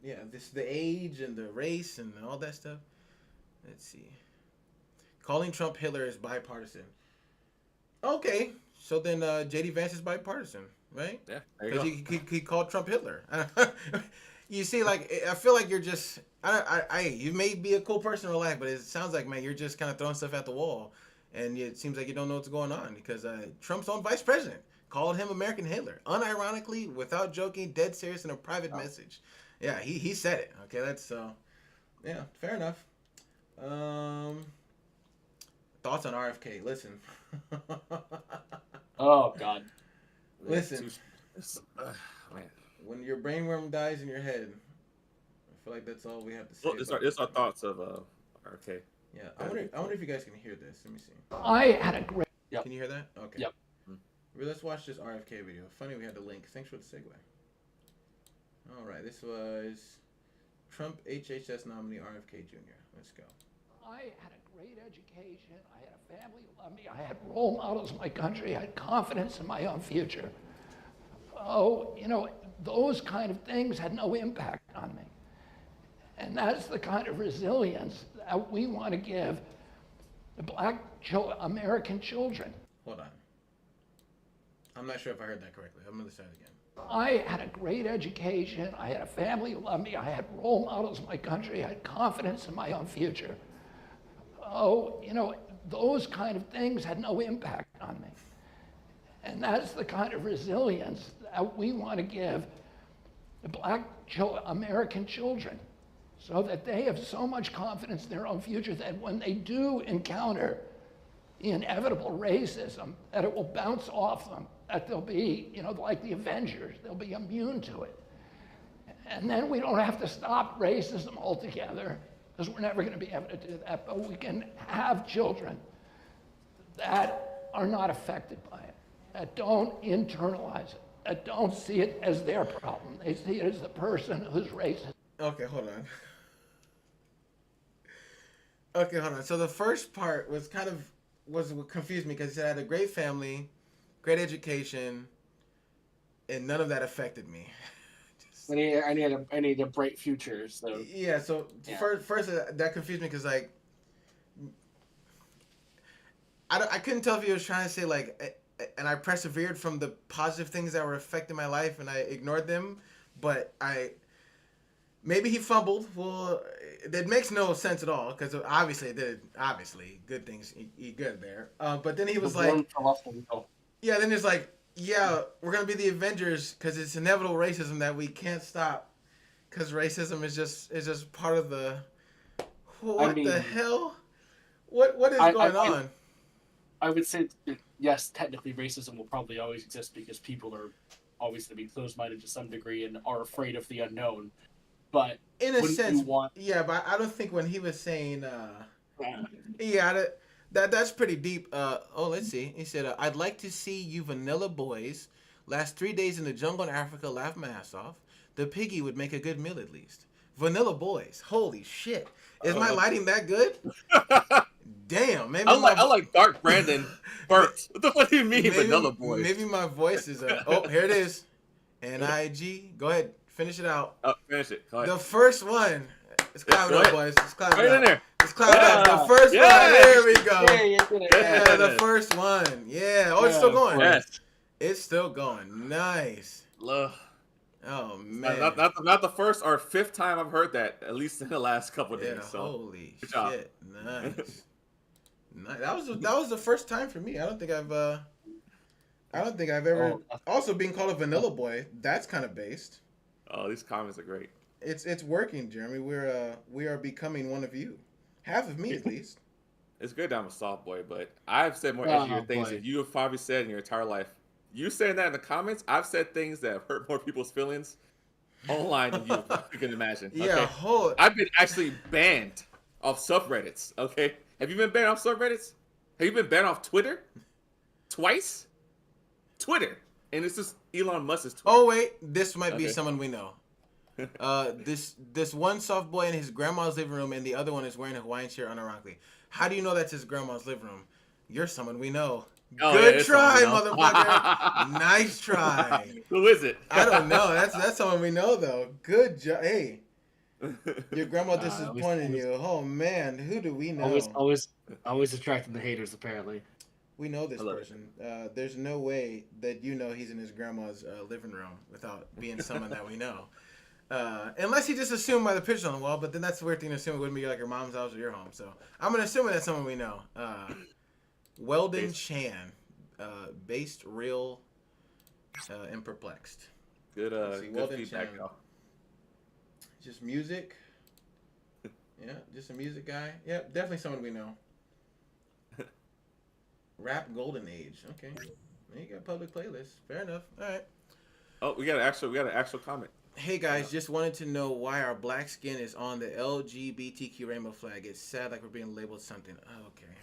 the age and the race and all that stuff. Let's see. Calling Trump Hitler is bipartisan. Okay, so then JD Vance is bipartisan, right? Yeah, there you Because go. he called Trump Hitler. You see, like I feel like you're just you may be a cool person in real life, but it sounds like, man, you're just kind of throwing stuff at the wall, and it seems like you don't know what's going on because Trump's own vice president called him American Hitler, unironically, without joking, dead serious in a private message. Yeah, he said it. Okay, that's yeah, fair enough. Thoughts on RFK? Listen. Oh God. Listen. Man. When your brainworm dies in your head, I feel like that's all we have to say. Well, it's our thoughts of RFK. Yeah, I wonder if you guys can hear this. Let me see. I had a great. Yep. Can you hear that? Okay. Yep. Let's watch this RFK video. Funny we had the link. Thanks for the segue. All right, this was Trump HHS nominee RFK Jr. Let's go. I had a great education. I had a family who loved me. I had role models in my country. I had confidence in my own future. Oh, those kind of things had no impact on me. And that's the kind of resilience that we want to give the black American children. Hold on. I'm not sure if I heard that correctly. I'm going to say it again. I had a great education. I had a family who loved me. I had role models in my country. I had confidence in my own future. Oh, those kind of things had no impact on me. And that's the kind of resilience that we want to give the black American children so that they have so much confidence in their own future that when they do encounter the inevitable racism, that it will bounce off them, that they'll be, like the Avengers, they'll be immune to it. And then we don't have to stop racism altogether, because we're never going to be able to do that, but we can have children that are not affected by it, that don't internalize it, that don't see it as their problem. They see it as the person who's racist. Okay, hold on. Okay, hold on. So the first part was was what confused me because he said I had a great family, great education, and none of that affected me. I need a bright future. So yeah. So yeah. First that confused me because like I couldn't tell if he was trying to say like, and I persevered from the positive things that were affecting my life and I ignored them, but maybe he fumbled. Well, that makes no sense at all because obviously good things he good there. But then he was like, yeah. Then he's like, yeah, we're gonna be the Avengers because it's inevitable racism that we can't stop because racism is just part of the. What the hell? What is going on? I would say that, yes, technically racism will probably always exist because people are always going to be closed-minded to some degree and are afraid of the unknown. But in a sense, yeah, but I don't think when he was saying, that's pretty deep. Let's see. He said, "I'd like to see you vanilla boys last 3 days in the jungle in Africa, laugh my ass off. The piggy would make a good meal at least. Vanilla boys, holy shit! Is my lighting that good? Damn, maybe I like Dark Brandon Burt. What the fuck do you mean, vanilla boys? Maybe my voice is. Oh, here it is. NIG. Go ahead. Finish it out. Oh, finish it. Go ahead. The first one. Let's clap it up, boys. Let's clap it right up. in there. Let's clap it up. The first one. There we go. Yeah, the first one. Yeah. Oh, it's still going. Yes. It's still going. Nice. Love. Oh man. Not the first or fifth time I've heard that. At least in the last couple of days. So. Holy shit. Nice. Nice. That was the first time for me. I don't think I've ever. Also, being called a vanilla boy. That's kind of based. Oh, these comments are great. It's working, Jeremy. We are becoming one of you, half of me at least. It's good that I'm a soft boy, but I've said more edgier things than you have probably said in your entire life. You saying that in the comments, I've said things that have hurt more people's feelings online than you can imagine. Yeah, okay? I've been actually banned off subreddits. Okay, have you been banned off subreddits? Have you been banned off Twitter? Twice? Twitter. And it's just Elon Musk's Twitter. Oh wait, this might be someone we know. This one soft boy in his grandma's living room, and the other one is wearing a Hawaiian shirt unironically. How do you know that's his grandma's living room? You're someone we know. Oh, good try, motherfucker. Nice try. Who is it? I don't know. That's someone we know though. Good job. Hey, Your grandma Always, disappointing you. Oh man, who do we always, know? always, always attracting the haters. Apparently. We know I this love it. person. There's no way that you know he's in his grandma's living room without being someone that we know. Unless you just assume by the picture on the wall, but then that's the weird thing to assume. It wouldn't be like your mom's house or your home. So I'm gonna assume that's someone we know. Weldon Based, Chan, based real and perplexed. good Let's see, good Weldon feedback, Chan. y'all. Just music. Yeah, just a music guy. Yep, definitely someone we know. Rap Golden Age. Okay. You got public playlist. Fair enough. All right. Oh, we got an actual comment. Hey guys, just wanted to know why our black skin is on the LGBTQ rainbow flag. It's sad like we're being labeled something. Oh, okay.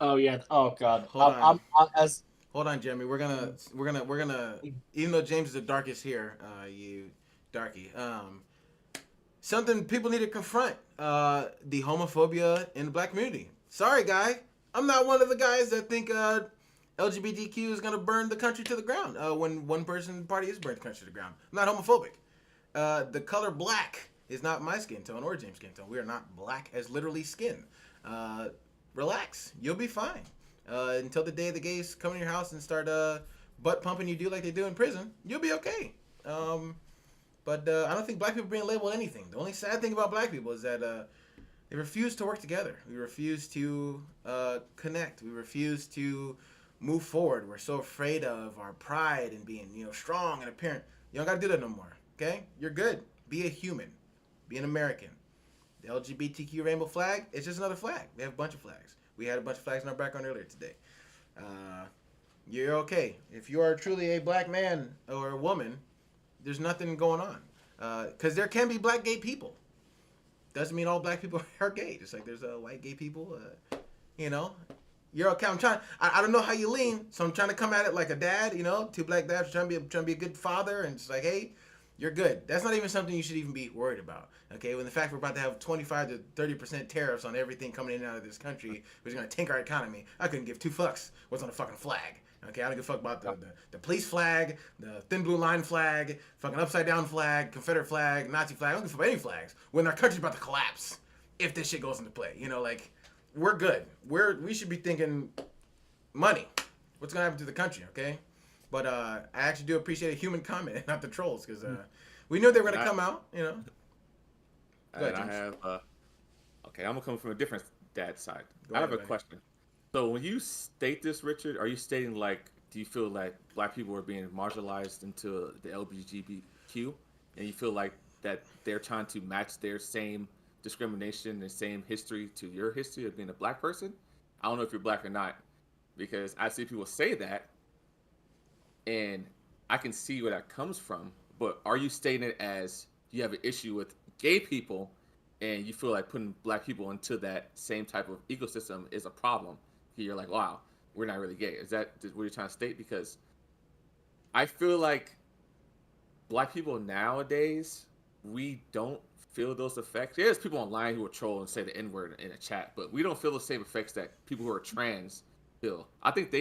Oh yeah. Oh god. Hold on. I'm as Hold on, Jeremy. We're gonna. Even though James is the darkest here, you darky. Something people need to confront. The homophobia in the black community. Sorry, guy. I'm not one of the guys that think LGBTQ is gonna burn the country to the ground. When one person party is burning the country to the ground. I'm not homophobic. The color black is not my skin tone or James' skin tone. We are not black as literally skin. Relax. You'll be fine. Until the day the gays come in your house and start butt pumping you do like they do in prison, you'll be okay. But I don't think black people are being labeled anything. The only sad thing about black people is that they refuse to work together. We refuse to connect. We refuse to move forward. We're so afraid of our pride and being, strong and apparent. You don't got to do that no more. Okay? You're good. Be a human. Be an American. The LGBTQ rainbow flag, it's just another flag. We have a bunch of flags. We had a bunch of flags in our background earlier today. You're okay. If you are truly a black man or a woman, there's nothing going on. Because there can be black gay people. Doesn't mean all black people are gay. Just like there's white gay people. You're okay. I don't know how you lean, so I'm trying to come at it like a dad. Two black dads trying to be a good father, and it's like, hey, you're good. That's not even something you should even be worried about. Okay, when the fact we're about to have 25 to 30% tariffs on everything coming in and out of this country, which is going to tank our economy, I couldn't give two fucks what's on the fucking flag. Okay, I don't give a fuck about the police flag, the thin blue line flag, fucking upside down flag, Confederate flag, Nazi flag. I don't give a fuck about any flags when our country's about to collapse if this shit goes into play. We're good. We should be thinking money. What's gonna happen to the country? Okay, but I actually do appreciate a human comment, not the trolls, because we knew they were gonna come out. Go ahead, And I James. have okay, I'm gonna come from a different dad side. Go I have ahead, a buddy. question. So when you state this, Richard, are you stating do you feel like black people are being marginalized into the LGBTQ, and you feel like that they're trying to match their same discrimination and same history to your history of being a black person? I don't know if you're black or not, because I see people say that, and I can see where that comes from. But are you stating it as you have an issue with gay people, and you feel like putting black people into that same type of ecosystem is a problem? You're like, wow, we're not really gay. Is that what you're trying to state? Because I feel like black people nowadays, we don't feel those effects. There's people online who will troll and say the N word in a chat, but we don't feel the same effects that people who are trans feel. I think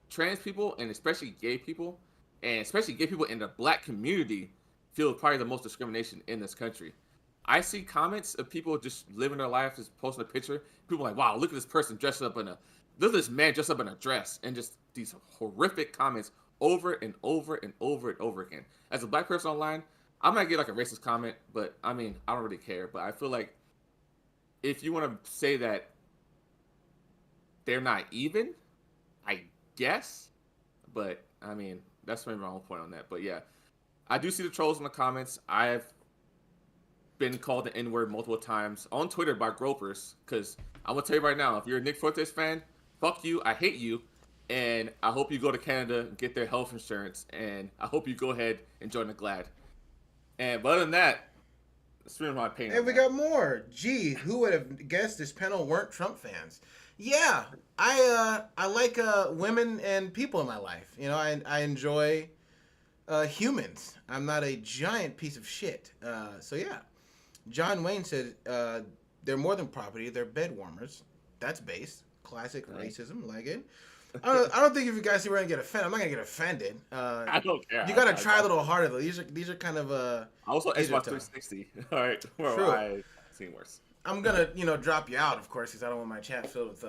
trans people, and especially gay people, and especially gay people in the black community, feel probably the most discrimination in this country. I see comments of people just living their life, just posting a picture. People are like, wow, look at this person dressed up look at this man dressed up in a dress, and just these horrific comments over and over and over and over again. As a black person online, I might get like a racist comment, but I mean, I don't really care. But I feel like if you want to say that they're not even, I guess. But I mean, that's maybe my own point on that. But yeah, I do see the trolls in the comments. I have been called the N word multiple times on Twitter by gropers. Because I'm gonna tell you right now, if you're a Nick Fortes fan, fuck you. I hate you, and I hope you go to Canada and get their health insurance, and I hope you go ahead and join the Glad. But other than that, that's really my opinion. And we got more. Gee, who would have guessed this panel weren't Trump fans? Yeah, I like women and people in my life. I enjoy humans. I'm not a giant piece of shit. So yeah, John Wayne said they're more than property. They're bed warmers. That's base. Classic racism. Like it. I don't think if you guys see we're gonna get offended, I'm not gonna get offended. I don't care. You gotta I try a little harder though. These are kind of also these are Xbox tough. 360. All right, well, True. I seen worse. I'm gonna drop you out, of course, because I don't want my chat filled with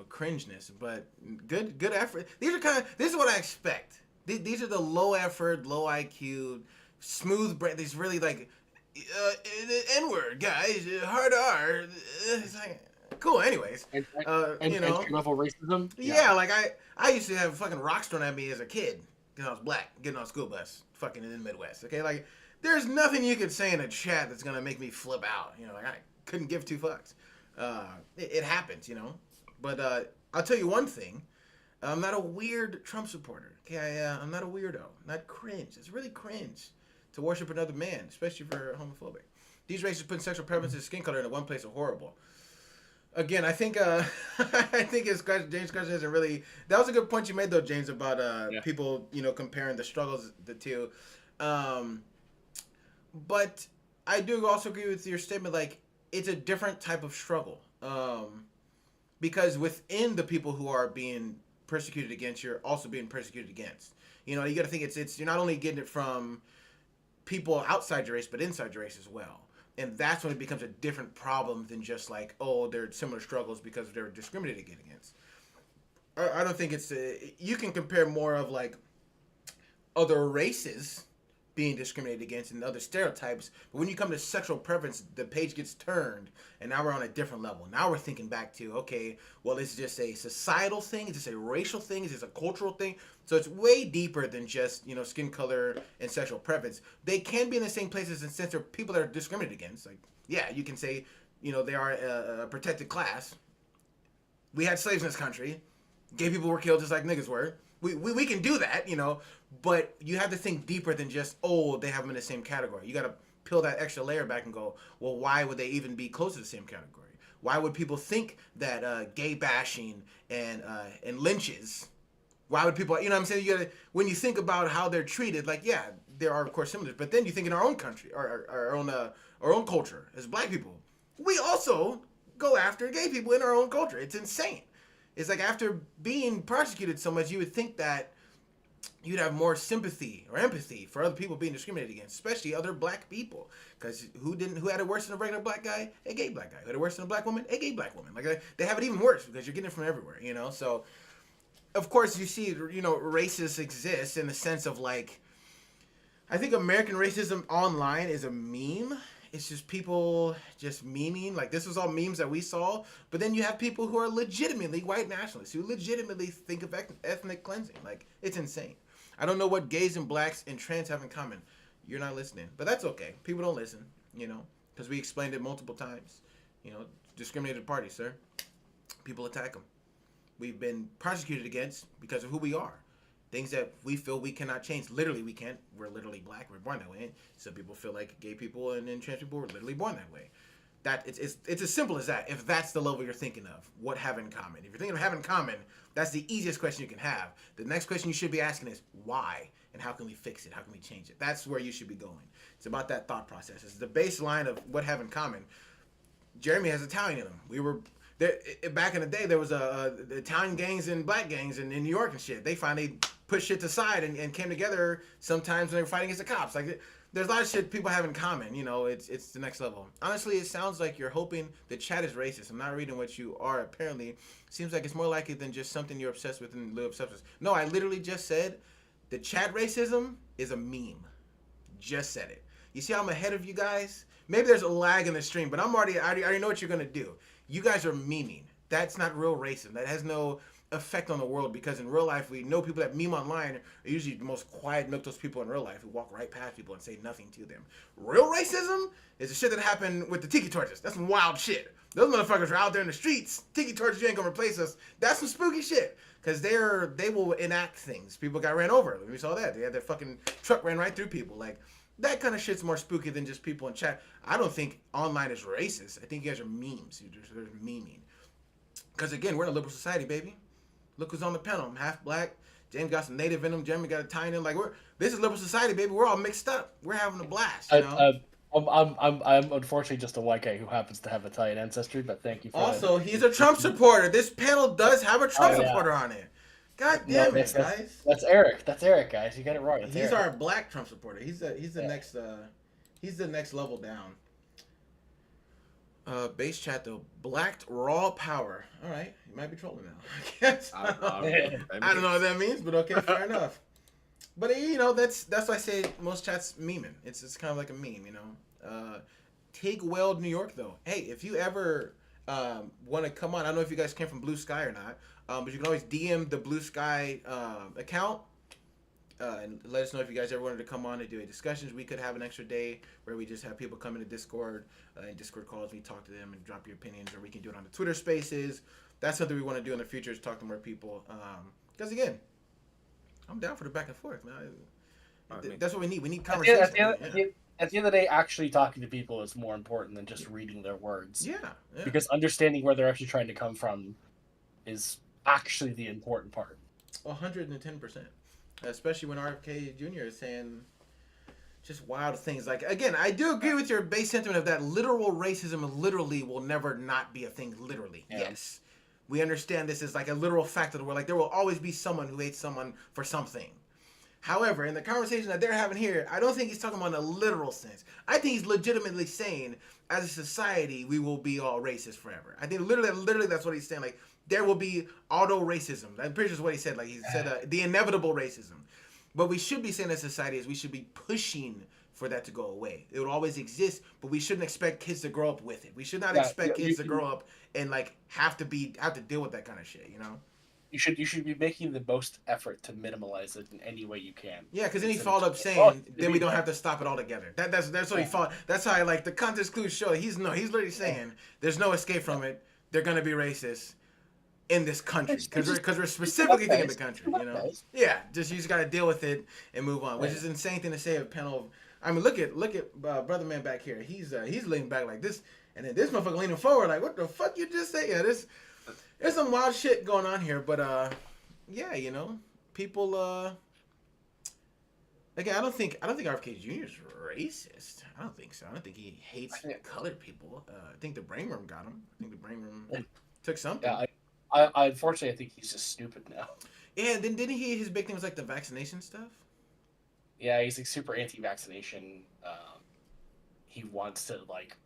cringeness. But good effort. This is what I expect. These are the low effort, low IQ, smooth brain. These really like N word guys, hard R. It's like cool. Anyways, And you know, entry level racism. yeah, like I used to have fucking rocks thrown at me as a kid because I was black, getting on a school bus, fucking in the Midwest. Okay, like there's nothing you could say in a chat that's gonna make me flip out. Like I couldn't give two fucks. It happens, But I'll tell you one thing. I'm not a weird Trump supporter. Okay, I'm not a weirdo. Not cringe. It's really cringe to worship another man, especially if you're homophobic. These races putting sexual preferences, skin color into one place are horrible. Again, I think I think James' question isn't really. That was a good point you made though, James, about people comparing the struggles the two. But I do also agree with your statement. Like it's a different type of struggle. Because within the people who are being persecuted against, you're also being persecuted against. You got to think it's you're not only getting it from people outside your race, but inside your race as well. And that's when it becomes a different problem than just like, oh, there are similar struggles because they're discriminated against. I don't think it's you can compare more of like other races being discriminated against and other stereotypes. But when you come to sexual preference, the page gets turned, and now we're on a different level. Now we're thinking back to, okay, well, is this just a societal thing? Is this a racial thing? Is this a cultural thing? So it's way deeper than just, skin color and sexual preference. They can be in the same places in the sense they're people that are discriminated against. Like, yeah, you can say, they are a protected class. We had slaves in this country. Gay people were killed just like niggas were. We can do that, but you have to think deeper than just, oh, they have them in the same category. You got to peel that extra layer back and go, well, why would they even be close to the same category? Why would people think that gay bashing and lynches, why would people, what I'm saying? You gotta, when you think about how they're treated, like, yeah, there are, of course, similars, but then you think in our own country, our own culture as black people, we also go after gay people in our own culture. It's insane. It's like after being persecuted so much, you would think that you'd have more sympathy or empathy for other people being discriminated against, especially other black people. Because who had it worse than a regular black guy? A gay black guy. Who had it worse than a black woman? A gay black woman. Like they have it even worse because you're getting it from everywhere, So, of course, you see, racists exist in the sense of like, I think American racism online is a meme. It's just people just memeing. Like, this was all memes that we saw. But then you have people who are legitimately white nationalists, who legitimately think of ethnic cleansing. Like, it's insane. I don't know what gays and blacks and trans have in common. You're not listening. But that's okay. People don't listen, because we explained it multiple times. Discriminated parties, sir. People attack them. We've been prosecuted against because of who we are. Things that we feel we cannot change. Literally, we can't. We're literally black. We're born that way. Some people feel like gay people and trans people were literally born that way. It's as simple as that. If that's the level you're thinking of, what have in common? If you're thinking of having in common, that's the easiest question you can have. The next question you should be asking is why and how can we fix it? How can we change it? That's where you should be going. It's about that thought process. It's the baseline of what have in common. Jeremy has Italian in him. We were there back in the day. There was Italian gangs and black gangs in New York and shit. They finally put shit aside and came together sometimes when they were fighting against the cops. Like, there's a lot of shit people have in common. It's the next level. Honestly, it sounds like you're hoping the chat is racist. I'm not reading what you are. Apparently, seems like it's more likely than just something you're obsessed with and live obsessed with. No, I literally just said the chat racism is a meme. Just said it. You see how I'm ahead of you guys? Maybe there's a lag in the stream, but I already know what you're gonna do. You guys are memeing. That's not real racism. That has no effect on the world because in real life we know people that meme online are usually the most quiet, milquetoast people in real life who walk right past people and say nothing to them. Real racism is the shit that happened with the tiki torches. That's some wild shit. Those motherfuckers are out there in the streets. Tiki torches, you ain't gonna replace us. That's some spooky shit. Because they will enact things. People got ran over. We saw that. They had their fucking truck ran right through people. Like, that kind of shit's more spooky than just people in chat. I don't think online is racist. I think you guys are memes. You're memeing. Because, again, we're in a liberal society, baby. Look who's on the panel. I'm half black. James got some native in him. Jeremy got Italian in him. Like, this is liberal society, baby. We're all mixed up. We're having a blast, I'm unfortunately just a white guy who happens to have Italian ancestry, but thank you for Also, he's a Trump supporter. This panel does have a Trump Oh, yeah. supporter on it. God No, damn it, guys. that's Eric. That's Eric, guys. You got it wrong. That's He's Eric. our black Trump supporter. He's the Yeah. next level down. Base chat though, blacked raw power. All right, you might be trolling now. I guess. I don't know what that means, but okay, fair enough. But that's why I say most chats memeing. It's kind of like a meme, Tig Weld, New York though. Hey, if you ever want to come on, I don't know if you guys came from Blue Sky or not, but you can always DM the Blue Sky account. And let us know if you guys ever wanted to come on and do a discussions. We could have an extra day where we just have people come into Discord and Discord calls. We talk to them and drop your opinions, or we can do it on the Twitter Spaces. That's something we want to do in the future, is talk to more people. Because again, I'm down for the back and forth, man. That's what we need. We need conversation. At the end of the day, actually talking to people is more important than just reading their words. Yeah. Because understanding where they're actually trying to come from is actually the important part. 110%. Especially when RFK Jr. is saying just wild things. Like, again, I do agree with your base sentiment of that literal racism literally will never not be a thing, literally. Yeah. Yes. We understand this is like a literal fact of the world. Like, there will always be someone who hates someone for something. However, in the conversation that they're having here, I don't think he's talking about in a literal sense. I think he's legitimately saying, as a society, we will be all racist forever. I think literally that's what he's saying. Like, there will be auto racism. I'm pretty sure that's what he said. Like, he said the inevitable racism. What we should be saying as a society is we should be pushing for that to go away. It will always exist, but we shouldn't expect kids to grow up with it. We should not expect kids to grow up and like have to deal with that kind of shit. You should be making the most effort to minimize it in any way you can. Yeah, because then he followed up saying, then we don't have to stop it altogether. That's what he followed. That's how I like the context clues show. He's literally saying there's no escape from it. They're gonna be racist in this country because we're specifically thinking the country. Yeah, you just gotta deal with it and move on, which is an insane thing to say. A panel. I mean, look at brother man back here. He's leaning back like this, and then this motherfucker leaning forward like, what the fuck you just say? Yeah, there's some wild shit going on here, but people. Again, I don't think RFK Jr. is racist. I don't think so. I don't think he hates colored people. I think the brain room got him. I think the brain room took something. Yeah, I unfortunately I think he's just stupid now. Yeah, then didn't his big thing was like the vaccination stuff? Yeah, he's like super anti-vaccination. He wants to like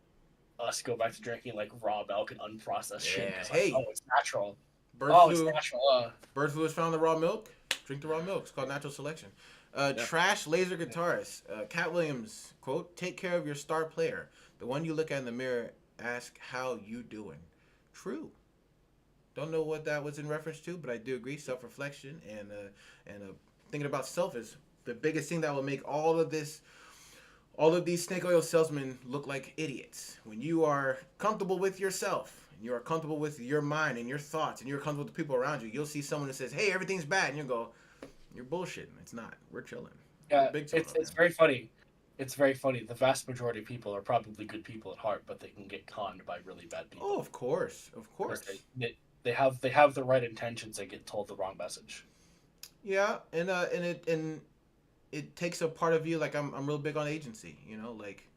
us go back to drinking like raw milk and unprocessed shit. Hey, it's natural. It's natural. Bird flu is found in the raw milk. Drink the raw milk. It's called natural selection. Trash laser guitarist. Cat Williams quote: "Take care of your star player. The one you look at in the mirror. Ask how you doing." True. Don't know what that was in reference to, but I do agree. Self-reflection and thinking about self is the biggest thing that will make all of these snake oil salesmen look like idiots. When you are comfortable with yourself, and you are comfortable with your mind and your thoughts, and you're comfortable with the people around you, you'll see someone that says, "Hey, everything's bad," and you go, "You're bullshitting. It's not. We're chilling." Yeah, it's very funny. It's very funny. The vast majority of people are probably good people at heart, but they can get conned by really bad people. Oh, of course. They have the right intentions. They get told the wrong message. Yeah, and it takes a part of you. Like I'm real big on agency. Like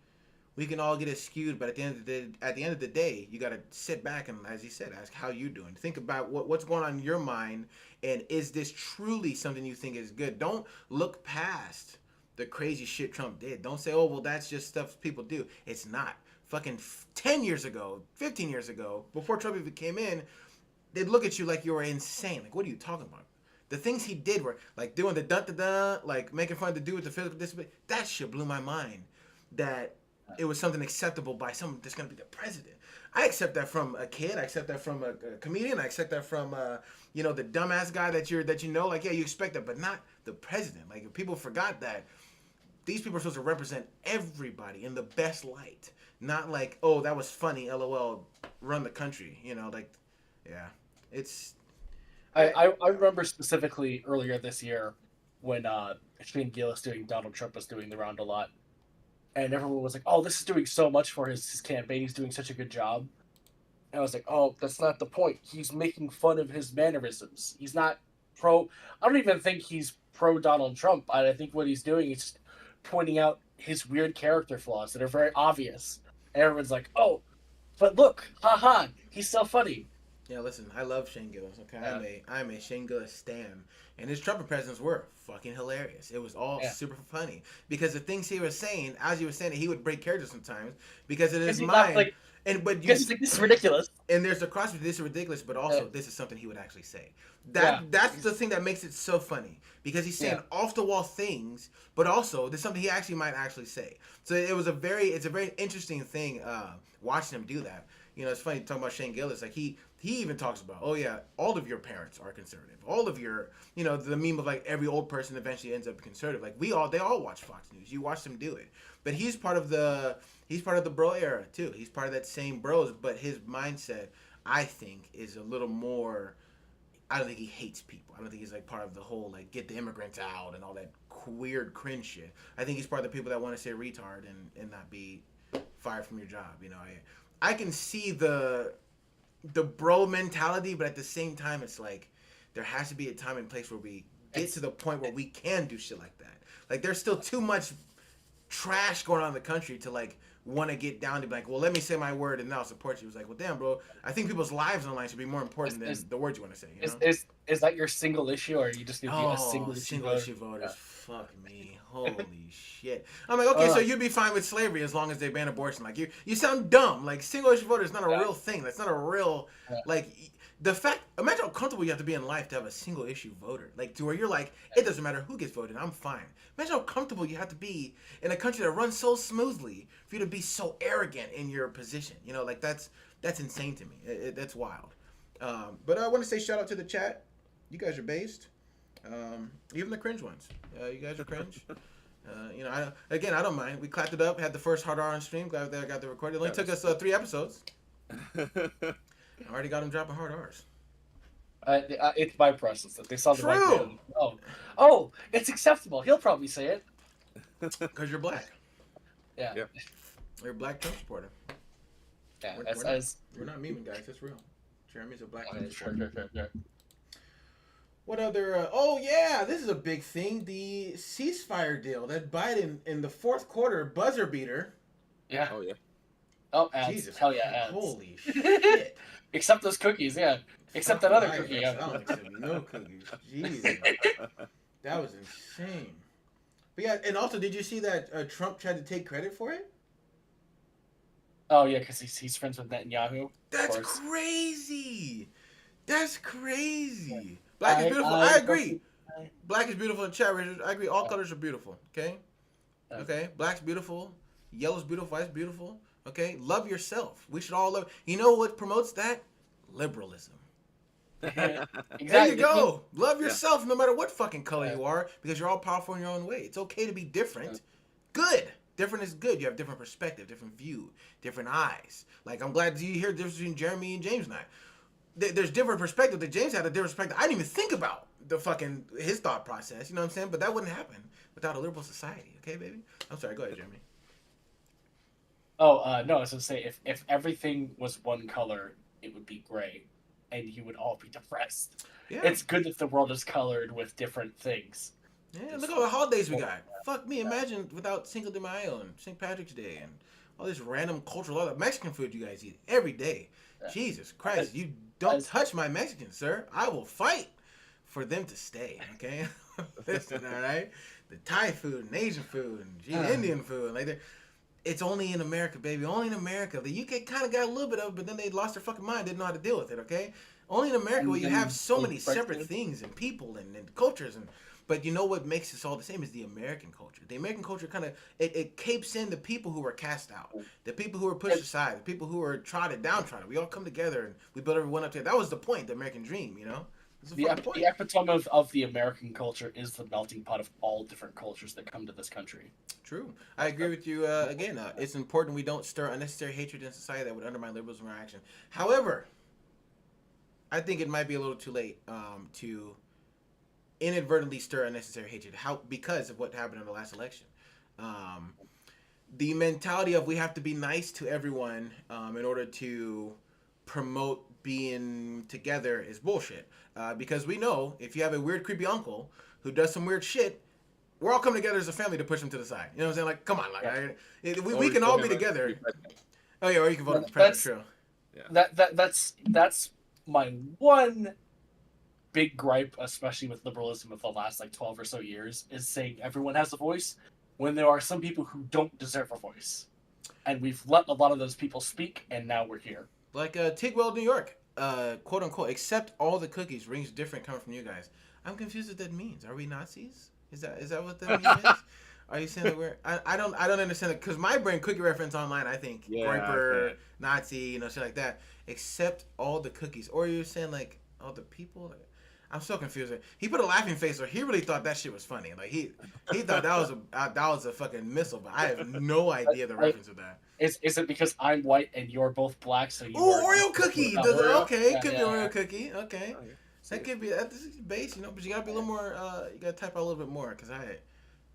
we can all get it skewed, but at the end of the day, you got to sit back and, as you said, ask how you doing. Think about what's going on in your mind, and is this truly something you think is good? Don't look past the crazy shit Trump did. Don't say, "Oh, well, that's just stuff people do." It's not. Fucking 10 years ago, 15 years ago, before Trump even came in, they'd look at you like you were insane. Like, what are you talking about? The things he did were like doing the dun-da-dun, like making fun of the dude with the physical disability. That shit blew my mind. That it was something acceptable by someone that's going to be the president. I accept that from a kid. I accept that from a comedian. I accept that from the dumbass guy that you know. Like, yeah, you expect that, but not the president. Like, if people forgot that these people are supposed to represent everybody in the best light, not like, "Oh, that was funny, LOL, run the country." Yeah, it's. I remember specifically earlier this year when Shane Gillis doing Donald Trump was doing the round a lot, and everyone was like, "Oh, this is doing so much for his campaign. He's doing such a good job." And I was like, "Oh, that's not the point. He's making fun of his mannerisms. He's not pro. I don't even think he's pro Donald Trump. I think what he's doing is just pointing out his weird character flaws that are very obvious. And everyone's like, "Oh, but look, haha, he's so funny." Yeah, listen, I love Shane Gillis. Okay, Yeah. I'm a Shane Gillis stan, and his trumpet presents were fucking hilarious. It was all Yeah. super funny because the things he was saying, as he was saying it, he would break character sometimes because in his Because he's not mind. like, And but you because he's like, "This is ridiculous." and there's a cross between this is ridiculous, but also Yeah. this is something he would actually say. Yeah. That's the thing that makes it so funny because he's saying Yeah. off the wall things, but also there's something he actually might actually say. So it's a very interesting thing watching him do that. You know, it's funny talking about Shane Gillis. Like he even talks about, oh yeah, all of your parents are conservative. All of your, you know, the meme of like every old person eventually ends up conservative. Like they all watch Fox News. You watch them do it, but he's part of the bro era too. He's part of that same bros, but his mindset, I think, is a little more. I don't think he hates people. I don't think he's like part of the whole like get the immigrants out and all that weird cringe shit. I think he's part of the people that want to say retard and not be fired from your job. You know, I can see the bro mentality, but at the same time, it's like there has to be a time and place where we get to the point where we can do shit like that. Like there's still too much trash going on in the country to like want to get down to be like, well, let me say my word and then I'll support you. It was like, well, damn, bro, I think people's lives online should be more important than the words you want to say. You know? Is that your single issue, or you just need to be a Oh, single issue voters. Fuck me. Holy shit. I'm like, okay, so you'd be fine with slavery as long as they ban abortion. Like you sound dumb. Like single issue voter is not a real thing. That's not a real like the fact. Imagine how comfortable you have to be in life to have a single issue voter. Like to where you're like, it doesn't matter who gets voted. I'm fine. Imagine how comfortable you have to be in a country that runs so smoothly for you to be so arrogant in your position. You know, like that's insane to me. That's wild. But I want to say shout out to the chat. You guys are based. Even the cringe ones. You guys are cringe. You know, I don't mind. We clapped it up. Had the first hard R on stream. Glad that I got the recording. It only took us 3 episodes. I already got them dropping hard R's. It's my process that they saw the True. right man. Oh, it's acceptable. He'll probably say it. Because you're black. Yeah. Yep. You're a black Trump supporter. Yeah. We're not memeing, guys. That's real. Jeremy's a black Trump Sure. supporter. What other? Oh yeah, this is a big thing. The ceasefire deal that Biden in the fourth quarter buzzer beater. Yeah. Oh yeah. Oh, ads. Jesus, Hell yeah, ads. holy shit! Except those cookies, yeah. Except that other cookie. I Yeah. don't accept no cookies. Jesus, that was insane. But yeah, and also, did you see that Trump tried to take credit for it? Oh yeah, because he's friends with Netanyahu. That's of course. crazy. That's crazy. Black is beautiful. I agree. Black is beautiful in chat, Richard. I agree. All colors are beautiful. Okay. Okay. Black's beautiful. Yellow's beautiful. White's beautiful. Okay. Love yourself. We should all love. You know what promotes that? Liberalism. Exactly. There you go. Love yourself no matter what fucking color you are because you're all powerful in your own way. It's okay to be different. Good. Different is good. You have different perspective, different view, different eyes. Like, I'm glad you hear the difference between Jeremy and James and I. There's different perspective that James had a different perspective. I didn't even think about his thought process. You know what I'm saying? But that wouldn't happen without a liberal society. Okay, baby? I'm sorry. Go ahead, Jeremy. Oh, no, I was going to say, if everything was one color, it would be gray, and you would all be depressed. Yeah. It's good that the world is colored with different things. Yeah, look at all the holidays we got. Fuck me, imagine without Cinco de Mayo and St. Patrick's Day and all this random cultural, all the Mexican food you guys eat every day. Yeah. Jesus Christ, you don't touch my Mexicans, sir. I will fight for them to stay, okay? Listen, all right? The Thai food and Asian food and Indian food, like it's only in America, baby. Only in America. The UK kind of got a little bit of it, but then they lost their fucking mind, didn't know how to deal with it, okay? Only in America where you have so many separate things and people and cultures but you know what makes us all the same is the American culture. The American culture kind of it capes in the people who were cast out, the people who were pushed aside, the people who were downtrodden. We all come together and we build everyone up together. That was the point, the American dream, you know. The epitome of the American culture is the melting pot of all different cultures that come to this country. True. I agree with you. Again, it's important we don't stir unnecessary hatred in society that would undermine liberalism or action. However, I think it might be a little too late to inadvertently stir unnecessary hatred. Because of what happened in the last election. The mentality of we have to be nice to everyone in order to promote being together is bullshit. Because we know if you have a weird, creepy uncle who does some weird shit, we're all coming together as a family to push him to the side. You know what I'm saying? Like, come on, like Or we you can vote all him be as together. president. Oh yeah, or you can vote Yeah, him as president. True. That's my one big gripe, especially with liberalism of the last like 12 or so years, is saying everyone has a voice when there are some people who don't deserve a voice. And we've let a lot of those people speak, and now we're here. Like Tigwell, New York, quote unquote, accept all the cookies rings different coming from you guys. I'm confused what that means. Are we Nazis? Is that what that means? Are you saying that we're? I don't understand it because my brain cookie reference online. I think Yeah, Groiper, okay. Nazi, you know, shit like that. Accept all the cookies, or you're saying like all the people. I'm so confused. He put a laughing face, or he really thought that shit was funny. Like he thought that was a fucking missile, but I have no idea the reference of that. Is it because I'm white and you're both black, so you Oh, are Oreo cookie. Okay, could be Oreo cookie. Okay, Oh, yeah. that could be this is base, you know. But you gotta be a little more. You gotta type out a little bit more because I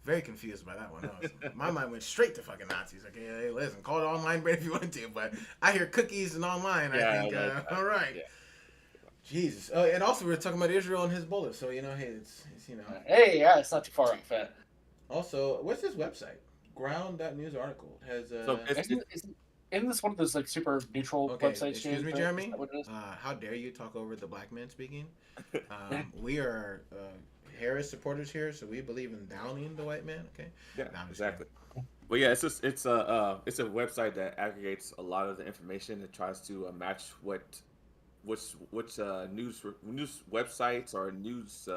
very confused by that one. My mind went straight to fucking Nazis. Okay, hey, listen, call it online brain if you want to, but I hear cookies and online. Yeah, I think all right. Yeah. Jesus. And also we were talking about Israel and Hezbollah, so you know, hey, it's you know. Hey, yeah, it's not too far off. Also, what's this website? Ground.news article has. So Isn't this one of those like super neutral Okay, websites? excuse James? me, Is Jeremy. that what it is? How dare you talk over the black man speaking? We are Harris supporters here, so we believe in downing the white man. Okay. yeah, No, I'm just exactly. Well, yeah, it's a website that aggregates a lot of the information. It tries to match which news websites or news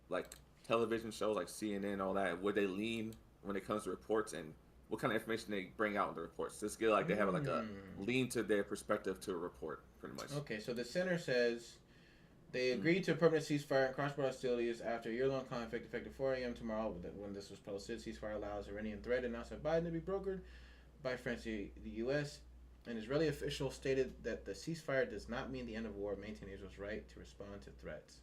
like television shows like CNN, all that, where they lean when it comes to reports and what kind of information they bring out in the reports. Just get like they have like a lean to their perspective to a report, pretty much. Okay, so the center says they agreed to a permanent ceasefire and cross-border hostilities after a year-long conflict effective 4 a.m. tomorrow. When this was posted, ceasefire allows Iranian threat announced by Biden to be brokered by France, the U.S. An Israeli official stated that the ceasefire does not mean the end of war, maintaining Israel's right to respond to threats.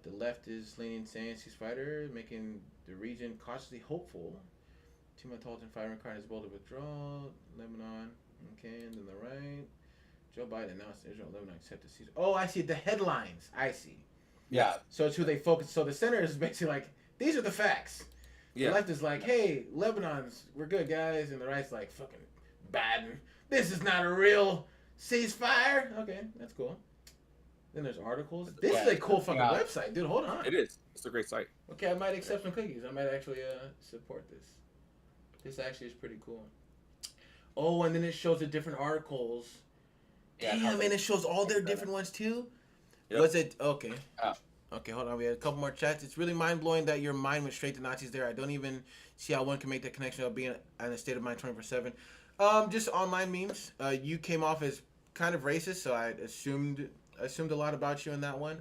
The left is leaning, saying ceasefire, making the region cautiously hopeful. 2-month halt and firing required Hezbollah withdrawal. Lebanon, okay, and then the right. Joe Biden announced Israel and Lebanon accept the ceasefire. Oh, I see the headlines. I see. Yeah. So it's who they focus. So the center is basically like, these are the facts. Yeah. The left is like, hey, Lebanon's, we're good guys, and the right's like, fucking Biden. This is not a real ceasefire. Okay, that's cool. Then there's articles. This is a cool fucking website, dude. Hold on. It is. It's a great site. Okay, I might accept some cookies. I might actually support this. This actually is pretty cool. Oh, and then it shows the different articles. Yeah, Damn, and it shows all their different ones too. Yep. Was it okay? Oh. Okay, hold on. We had a couple more chats. It's really mind blowing that your mind went straight to Nazis there. I don't even see how one can make that connection of being in a state of mind 24/7. Just online memes. You came off as kind of racist, so I assumed a lot about you in that one.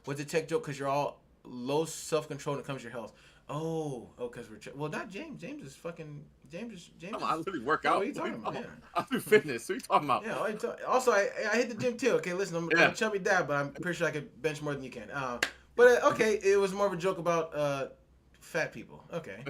Was a tech joke because you're all low self control when it comes to your health. Oh, because well, not James. James is fucking James. I literally work Oh, out. what are you talking about? Yeah. I do fitness. What are you talking about? Yeah. Also, I hit the gym too. Okay, listen, I'm a chubby dad, but I'm pretty sure I could bench more than you can. But okay, it was more of a joke about fat people. Okay.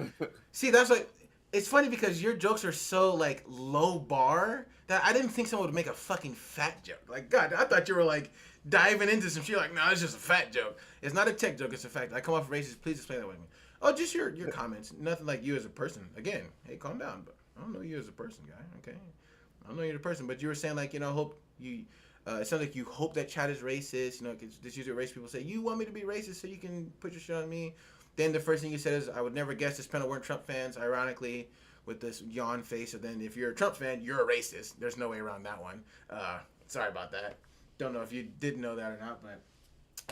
See, that's like, it's funny because your jokes are so like low bar that I didn't think someone would make a fucking fat joke. Like, God, I thought you were like diving into some shit. Like, no, it's just a fat joke. It's not a tech joke. It's a fact. I come off racist. Please explain that with me. Oh, just your comments. Nothing like you as a person. Again, hey, calm down. But I don't know you as a person, guy. Okay. I don't know you're the person, but you were saying like, you know, hope you. It sounds like you hope that chat is racist. You know, cause this usually race people say you want me to be racist so you can put your shit on me. Then the first thing you said is I would never guess this panel weren't Trump fans. Ironically, with this yawn face. So then if you're a Trump fan, you're a racist. There's no way around that one. Sorry about that. Don't know if you did know that or not, but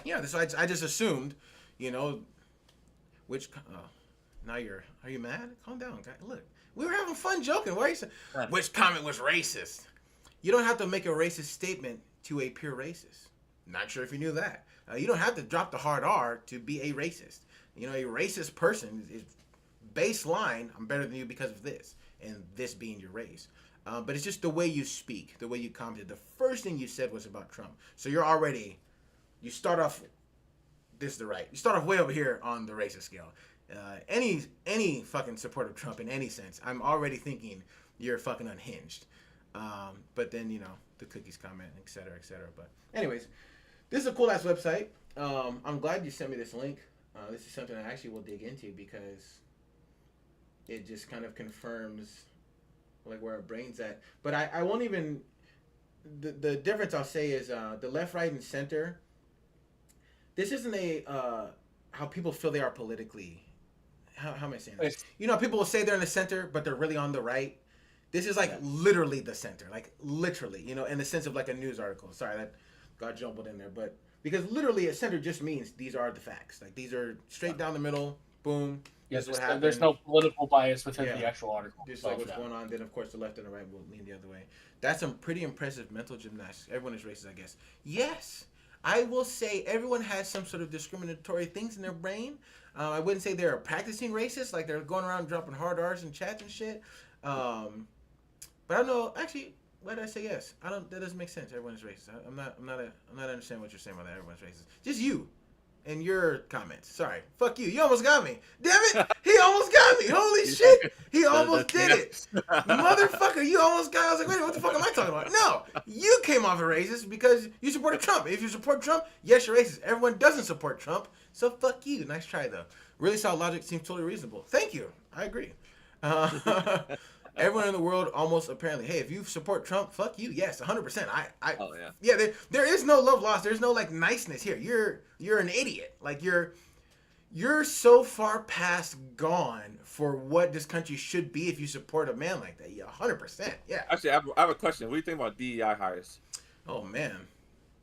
yeah. So I just assumed, you know, which. Now are you mad? Calm down, guy. Look, we were having fun joking. Why are you saying which comment was racist? You don't have to make a racist statement to a pure racist. Not sure if you knew that. You don't have to drop the hard R to be a racist. You know, a racist person is baseline. I'm better than you because of this, and this being your race. But it's just the way you speak, the way you commented. The first thing you said was about Trump, so you start off. This is the right. You start off way over here on the racist scale. Any fucking support of Trump in any sense, I'm already thinking you're fucking unhinged. But then, you know, the cookies comment, et cetera, et cetera. But anyways, this is a cool ass website. I'm glad you sent me this link. This is something I actually will dig into because it just kind of confirms like where our brain's at. But I won't even. The difference I'll say is the left, right, and center. This isn't a how people feel they are politically. How am I saying this? You know, people will say they're in the center, but they're really on the right. This is like literally the center, like literally, you know, in the sense of like a news article. Sorry, that got jumbled in there, but because literally a center just means these are the facts. Like these are straight down the middle. Boom. Yeah, This is what happened. there's no political bias within the actual article. Just like what's going on. Then, of course, the left and the right will lean the other way. That's some pretty impressive mental gymnastics. Everyone is racist, I guess. Yes, I will say everyone has some sort of discriminatory things in their brain. I wouldn't say they're practicing racist, like they're going around dropping hard R's in chats and shit. But I don't know. Actually, why did I say yes? I don't. That doesn't make sense. Everyone is racist. I'm not understanding what you're saying about that. Everyone's racist. Just you. And your comments. Sorry. Fuck you. You almost got me. Damn it. He almost got me. Holy shit. He almost did it. Motherfucker, you almost got. I was like, wait, what the fuck am I talking about? No. You came off a racist because you supported Trump. If you support Trump, yes, you're racist. Everyone doesn't support Trump. So fuck you. Nice try, though. Really solid logic seems totally reasonable. Thank you. I agree. Everyone in the world almost apparently, hey, if you support Trump, fuck you. Yes, 100%. Oh yeah. Yeah, there is no love lost. There's no like niceness here. You're an idiot. Like you're so far past gone for what this country should be if you support a man like that. Yeah, 100%. Yeah. Actually, I have a question. What do you think about DEI hires? Oh man,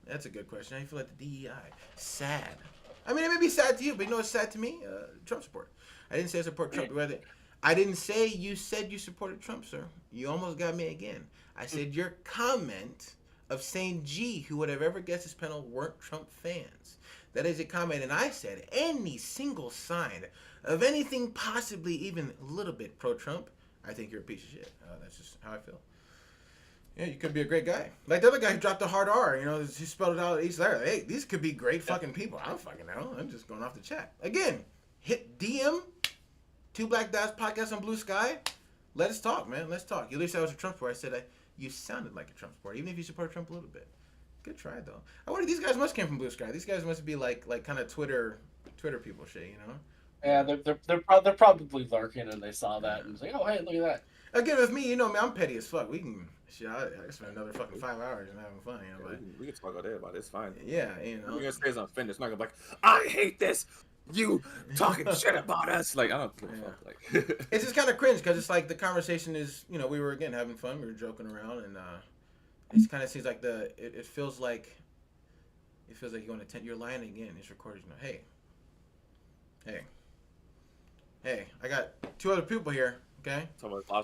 that's a good question. How do you feel like the DEI? Sad. I mean, it may be sad to you, but you know what's sad to me? Trump support. I didn't say I support Trump. Rather, I didn't say you said you supported Trump, sir. You almost got me again. I said your comment of saying, gee, who would have ever guessed this panel weren't Trump fans. That is a comment, and I said any single sign of anything possibly even a little bit pro-Trump, I think you're a piece of shit. That's just how I feel. Yeah, you could be a great guy. Like the other guy who dropped the hard R, you know, he spelled it out each letter. Hey, these could be great fucking people. I don't fucking know. I'm just going off the chat. Again, hit DM. Two Black Dots podcast on Blue Sky. Let us talk, man. Let's talk. You at least I was a Trump supporter. I said you sounded like a Trump supporter, even if you support Trump a little bit. Good try though. I wonder these guys must came from Blue Sky. These guys must be like kind of Twitter people shit, you know? Yeah, they're probably lurking and they saw that and was like, oh hey, look at that. Again, with me, you know, man, I'm petty as fuck. We can shit. I spend another fucking 5 hours and having fun, you know. But We can talk all day about it. It's fine. yeah, you know. We're gonna say it's unfinished. It's not gonna be like, I hate this. You talking shit about us. Like, I don't give a fuck. Like, It's just kind of cringe because it's like the conversation is, you know, we were again having fun, we were joking around, and it kind of seems like it feels like you're going to you're lying again. It's recorded. You know, hey, I got 2 other people here. Okay,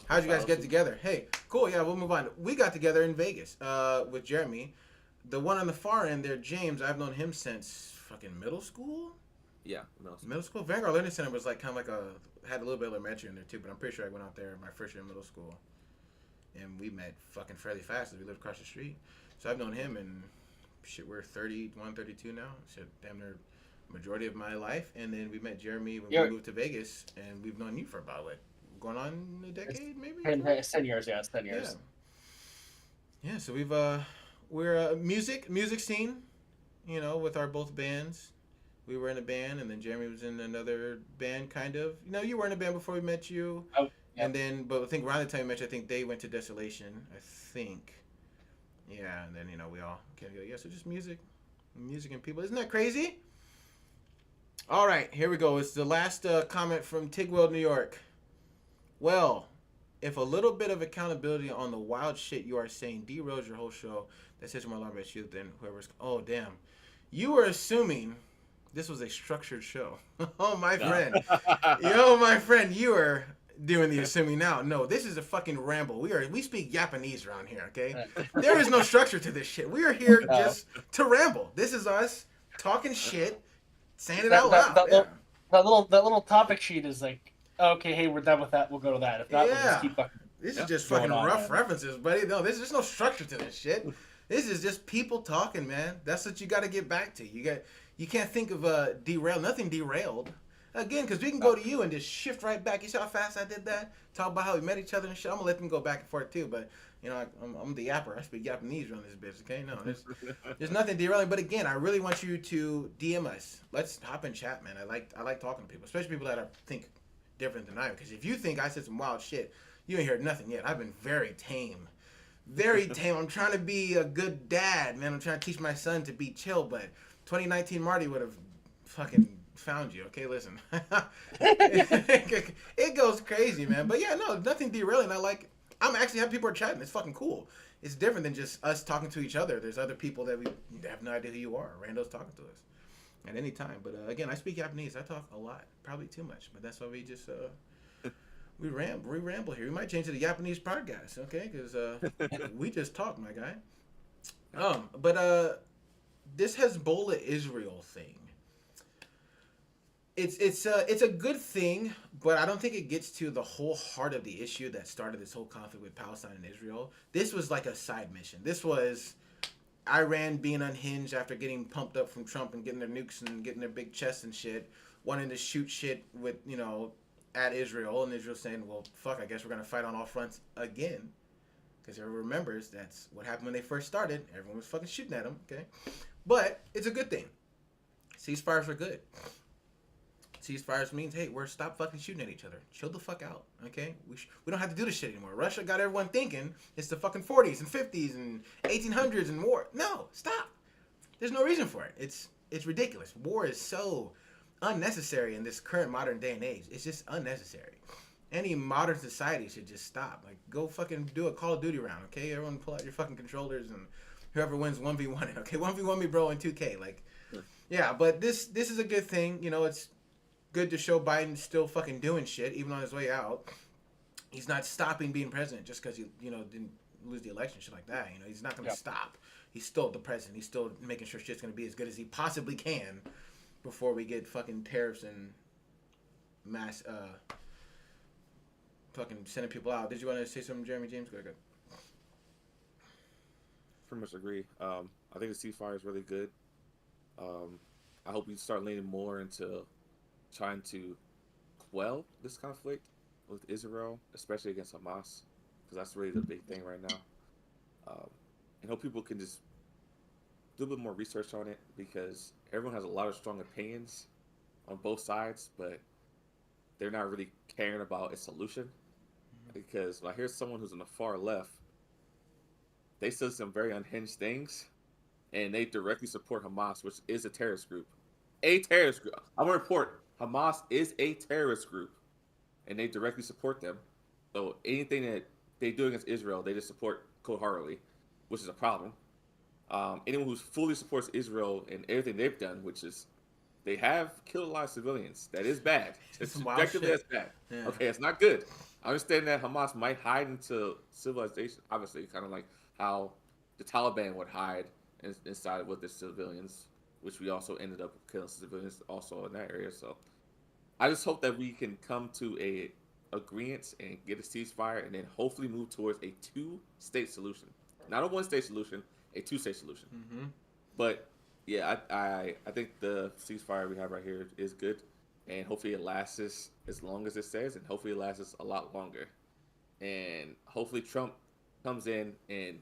how'd you guys get together? Hey, cool. Yeah, we'll move on. We got together in Vegas with Jeremy. The one on the far end there, James. I've known him since fucking middle school. Yeah, middle school. Vanguard Learning Center was like kind of like had a little bit of elementary in there too, but I'm pretty sure I went out there my first year in middle school, and we met fucking fairly fast as we lived across the street. So I've known him, and shit, we're 31, 32 now. Shit, damn near majority of my life. And then we met Jeremy when we moved to Vegas, and we've known you for about what, going on a decade maybe? 10 years, yeah, it's 10 years. Yeah, so we're a music scene, you know, with our both bands. We were in a band, and then Jeremy was in another band, kind of. You know, you were in a band before we met you. Oh, yeah. And then, but I think around the time we met you, I think they went to Desolation, I think. Yeah, and then, you know, we all came together. Yeah, so just music and people. Isn't that crazy? All right, here we go. It's the last comment from Tigwell, New York. Well, if a little bit of accountability on the wild shit you are saying derails your whole show, that says more alarm about you than whoever's... Oh, damn. You were assuming... This was a structured show. Oh, my friend. Yo, my friend, you are doing the assuming now. No, this is a fucking ramble. We speak Japanese around here, okay? There is no structure to this shit. We are here just to ramble. This is us talking shit, saying it out loud. That little topic sheet is like, okay, hey, we're done with that. We'll go to that. If not, we'll just keep fucking. This is just fucking rough references, buddy. No, there's no structure to this shit. This is just people talking, man. That's what you got to get back to. You can't think of nothing derailed. Again, because we can go to you and just shift right back. You see how fast I did that? Talk about how we met each other and shit. I'm going to let them go back and forth too. But, You know, I'm the yapper. I speak Japanese around this bitch. Okay, no, there's nothing derailing. But again, I really want you to DM us. Let's hop in chat, man. I like talking to people, especially people that think different than I am. Because if you think I said some wild shit, you ain't heard nothing yet. I've been very tame, very tame. I'm trying to be a good dad, man. I'm trying to teach my son to be chill. But 2019 Marty would have fucking found you. Okay, listen. It goes crazy, man. But yeah, no, nothing derailing. I'm actually happy people are chatting. It's fucking cool. It's different than just us talking to each other. There's other people that we have no idea who you are. Randos talking to us at any time. But again, I speak Japanese. I talk a lot, probably too much. But that's why we just we ramble here. We might change to the Japanese podcast, okay? Because we just talk, my guy. But this Hezbollah Israel thing. It's a good thing, but I don't think it gets to the whole heart of the issue that started this whole conflict with Palestine and Israel. This was like a side mission. This was Iran being unhinged after getting pumped up from Trump and getting their nukes and getting their big chests and shit, wanting to shoot shit with, at Israel, and Israel saying, well, fuck, I guess we're going to fight on all fronts again. Because everyone remembers that's what happened when they first started. Everyone was fucking shooting at them, okay? But it's a good thing. Ceasefires are good. Ceasefires means, hey, we're stop fucking shooting at each other. Chill the fuck out, okay? We don't have to do this shit anymore. Russia got everyone thinking it's the fucking 40s and 50s and 1800s and war. No, stop. There's no reason for it. It's ridiculous. War is so unnecessary in this current modern day and age. It's just unnecessary. Any modern society should just stop. Like, go fucking do a Call of Duty round, okay? Everyone pull out your fucking controllers and whoever wins 1v1 it, okay? 1v1 me, bro, in 2K. Like, yeah, but this is a good thing. It's good to show Biden still fucking doing shit, even on his way out. He's not stopping being president just because he, didn't lose the election, shit like that. He's not going to stop. He's still the president. He's still making sure shit's going to be as good as he possibly can before we get fucking tariffs and mass fucking sending people out. Did you want to say something, Jeremy James? Go ahead. Pretty much agree. I think the ceasefire is really good. I hope we start leaning more into trying to quell this conflict with Israel, especially against Hamas, because that's really the big thing right now. And hope people can just do a bit more research on it, because everyone has a lot of strong opinions on both sides, but they're not really caring about a solution. Because when I hear someone who's on the far left, they say some very unhinged things, and they directly support Hamas, which is a terrorist group. A terrorist group. I want to report Hamas is a terrorist group, and they directly support them. So anything that they do against Israel, they just support cold-heartedly, which is a problem. Anyone who fully supports Israel and everything they've done, which is they have killed a lot of civilians. That is bad. It's objectively that's bad. Yeah. Okay, it's not good. I understand that Hamas might hide into civilization, obviously, kind of like how the Taliban would hide inside with the civilians, which we also ended up killing civilians also in that area. So I just hope that we can come to a agreement and get a ceasefire, and then hopefully move towards a two-state solution. Not a one-state solution, a two-state solution. Mm-hmm. But yeah, I think the ceasefire we have right here is good, and hopefully it lasts as long as it says, and hopefully it lasts a lot longer. And hopefully Trump comes in, and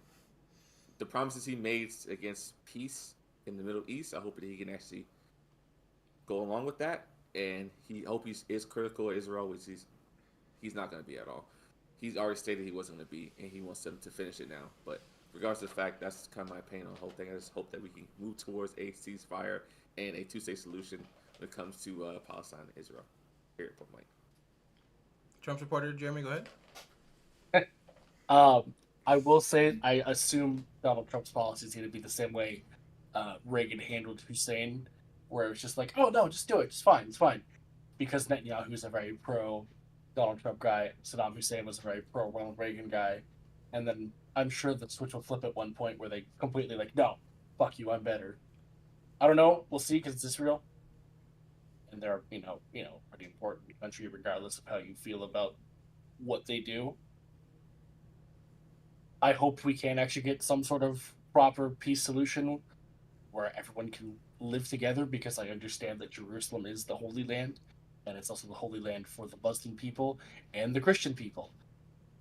the promises he made against peace in the Middle East, I hope that he can actually go along with that. And he is critical of Israel, which he's not going to be at all. He's already stated he wasn't going to be, and he wants them to finish it now. But regardless of the fact, that's kind of my opinion on the whole thing. I just hope that we can move towards a ceasefire and a two-state solution when it comes to Palestine and Israel. Here at Point Blank. Trump supporter Jeremy, go ahead. I will say I assume Donald Trump's policy is going to be the same way Reagan handled Hussein, where it's just like, oh no, just do it, it's fine. Because Netanyahu is a very pro Donald Trump guy, Saddam Hussein was a very pro Ronald Reagan guy, and then I'm sure the switch will flip at one point where they completely like, no, fuck you, I'm better. I don't know, we'll see, because it's Israel, and they're pretty important country regardless of how you feel about what they do. I hope we can actually get some sort of proper peace solution where everyone can live together, because I understand that Jerusalem is the Holy Land, and it's also the Holy Land for the Muslim people and the Christian people.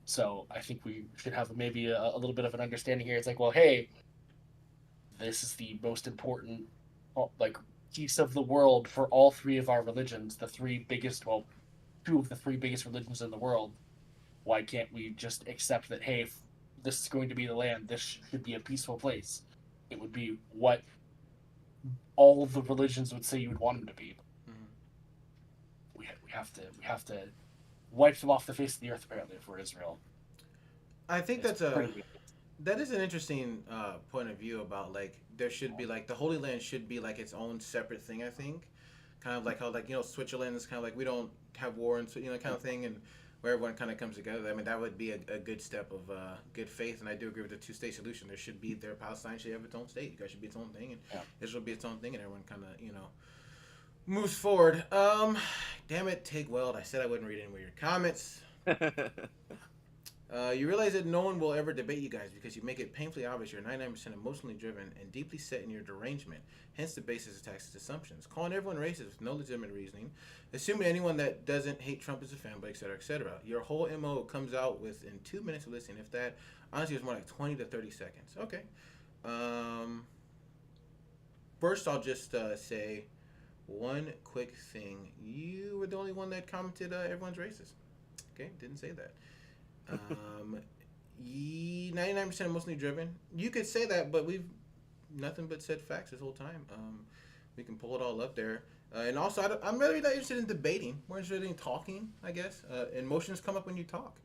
So I think we should have maybe a little bit of an understanding here. It's like, well, hey, this is the most important like piece of the world for all three of our religions, the three biggest, well, two of the three biggest religions in the world. Why can't we just accept that, hey, if this is going to be the land, this should be a peaceful place? It would be what all of the religions would say you would want them to be. Mhm. We have to wipe them off the face of the earth, apparently, for Israel. I think It's pretty. that is an interesting point of view about like there should be like the Holy Land should be like its own separate thing. I think, kind of like how like Switzerland is kind of like we don't have war and kind of thing, and where everyone kind of comes together. I mean that would be a good step of good faith, and I do agree with the two-state solution. There should be Palestine should have its own state. You guys should be its own thing, and Yeah. Israel be its own thing, and everyone kind of moves forward. Damn it, Tig Weld. I said I wouldn't read any of your comments. You realize that no one will ever debate you guys because you make it painfully obvious you're 99% emotionally driven and deeply set in your derangement. Hence the basis of taxist assumptions. Calling everyone racist with no legitimate reasoning. Assuming anyone that doesn't hate Trump is a fanboy, etc., etc. Your whole MO comes out within 2 minutes of listening. If that, honestly, it's more like 20 to 30 seconds. Okay. First, I'll just say one quick thing. You were the only one that commented everyone's racist. Okay, didn't say that. 99% emotionally driven. You could say that, but we've nothing but said facts this whole time. We can pull it all up there. And also, I'm really not interested in debating. More interested in talking, I guess. Emotions come up when you talk.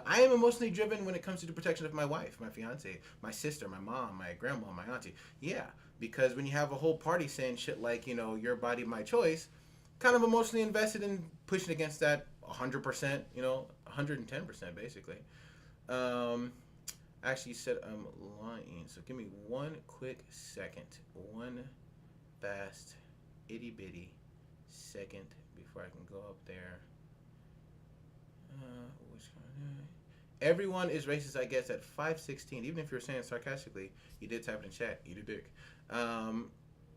I am emotionally driven when it comes to the protection of my wife, my fiance, my sister, my mom, my grandma, my auntie. Yeah, because when you have a whole party saying shit like, your body, my choice, kind of emotionally invested in pushing against that 100%, 110% basically. Actually, you said I'm lying, so give me one quick second. One fast, itty bitty second before I can go up there. Which one? Everyone is racist, I guess, at 5:16. Even if you're saying it sarcastically, you did type it in chat. Eat a dick.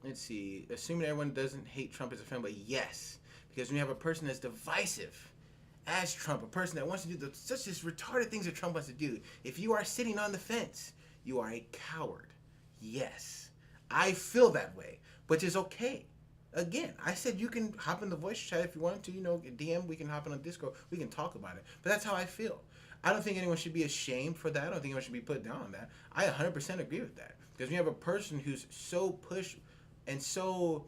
Let's see. Assuming everyone doesn't hate Trump as a fan, but yes, because when you have a person that's divisive as Trump, a person that wants to do such as retarded things that Trump wants to do, if you are sitting on the fence, you are a coward. Yes, I feel that way, which is okay. Again, I said you can hop in the voice chat if you want to, DM, we can hop in on Discord, we can talk about it. But that's how I feel. I don't think anyone should be ashamed for that. I don't think anyone should be put down on that. I 100% agree with that. Because when you have a person who's so pushed and so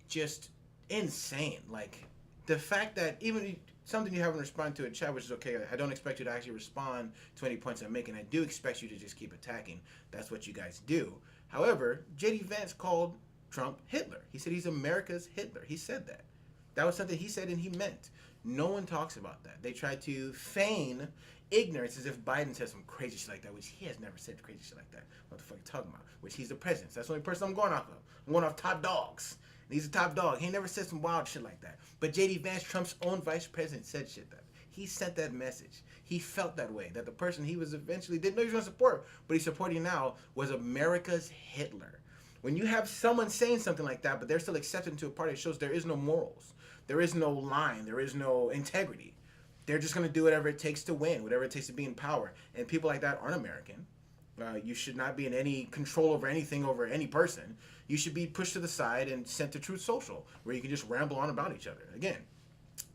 just insane, like the fact that even something you haven't responded to in chat, which is okay. I don't expect you to actually respond to any points I'm making. I do expect you to just keep attacking. That's what you guys do. However, JD Vance called Trump Hitler. He said he's America's Hitler. He said that. That was something he said and he meant. No one talks about that. They try to feign ignorance as if Biden said some crazy shit like that, which he has never said crazy shit like that. What the fuck are you talking about? Which he's the president. So that's the only person I'm going off of. I'm going off top dogs. And he's a top dog. He never said some wild shit like that. But JD Vance, Trump's own vice president, said shit that. He sent that message. He felt that way. That the person he was eventually didn't know he was going to support, but he's supporting now, was America's Hitler. When you have someone saying something like that, but they're still accepted into a party, it shows there is no morals. There is no line. There is no integrity. They're just going to do whatever it takes to win, whatever it takes to be in power. And people like that aren't American. You should not be in any control over anything over any person. You should be pushed to the side and sent to Truth Social, where you can just ramble on about each other. Again,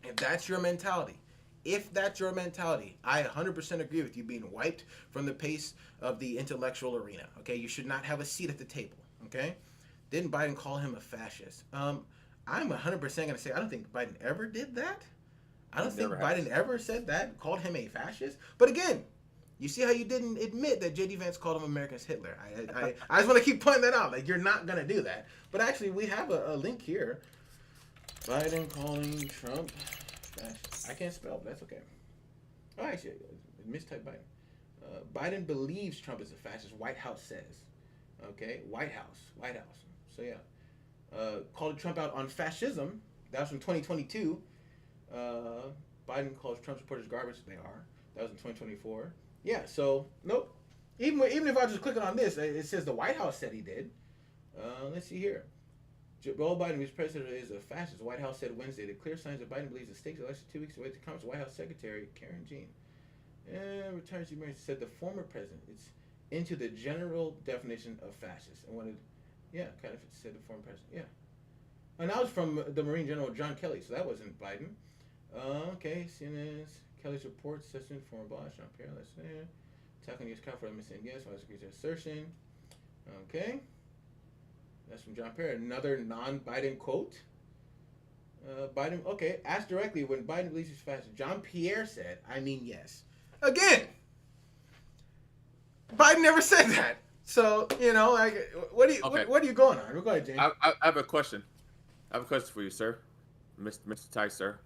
if that's your mentality, I 100% agree with you being wiped from the pace of the intellectual arena. Okay, you should not have a seat at the table. Okay, didn't Biden call him a fascist? I'm 100% going to say I don't think Biden ever did that. I don't think Biden ever said that, called him a fascist. But again, you see how you didn't admit that J.D. Vance called him America's Hitler. I just want to keep pointing that out. Like, you're not going to do that. But actually, we have a link here. Biden calling Trump fascist. I can't spell, but that's okay. Oh, actually, I mistyped Biden. Biden believes Trump is a fascist. White House says. Okay, White House. So, yeah. Called Trump out on fascism. That was from 2022. Biden calls Trump supporters garbage. They are. That was in 2024. Yeah, so, nope. Even if I just clicking on this, it says the White House said he did. Let's see here. Joe Biden, who's president, is a fascist. The White House said Wednesday the clear signs that Biden believes the stakes of the election 2 weeks away to conference. White House Secretary Karen Jean. And retired American said the former president. It's into the general definition of fascist. And wanted, yeah, kind of said the former president. Yeah. And that was from the Marine General John Kelly, so that wasn't Biden. Okay, CNN's Kelly's report, assessment former boss, Jean Pierre, that's there. Attack on U.S. Cal for missing guess, why agrees assertion. Okay. That's from John Pierre. Another non-Biden quote. Biden, okay, asked directly when Biden believes he's fascist. John Pierre said, I mean, yes. Again, Biden never said that. So, you know, like, what are you going on? Go ahead, James. I have a question. I have a question for you, sir. Mr. Ty, sir.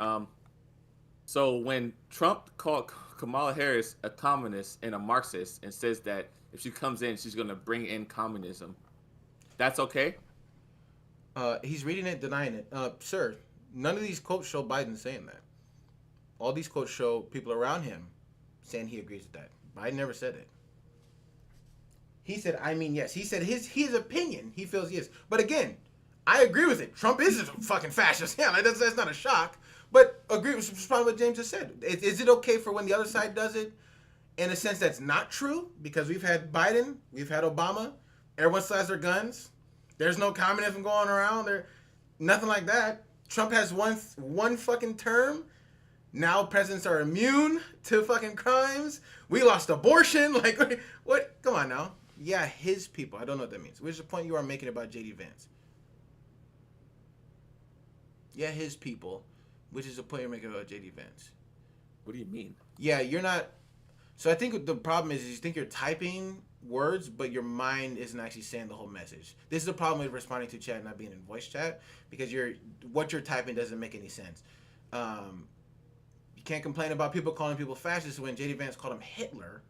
So when Trump called Kamala Harris a communist and a Marxist and says that if she comes in, she's going to bring in communism, that's okay? He's reading it, denying it. Sir, none of these quotes show Biden saying that. All these quotes show people around him saying he agrees with that. Biden never said it. He said, I mean, yes. He said his opinion, he feels yes. But again, I agree with it. Trump is a fucking fascist. Yeah, that's not a shock. But agree with probably what James just said. Is it okay for when the other side does it? In a sense, that's not true because we've had Biden, we've had Obama. Everyone still has their guns. There's no communism going around. Nothing like that. Trump has one fucking term. Now presidents are immune to fucking crimes. We lost abortion. Like, what? Come on now. Yeah, his people. I don't know what that means. Which is the point you are making about J.D. Vance? Yeah, his people. Which is the point you're making about J.D. Vance. What do you mean? Yeah, you're not. So I think the problem is you think you're typing words, but your mind isn't actually saying the whole message. This is the problem with responding to chat, not being in voice chat, because what you're typing doesn't make any sense. You can't complain about people calling people fascists when J.D. Vance called him Hitler,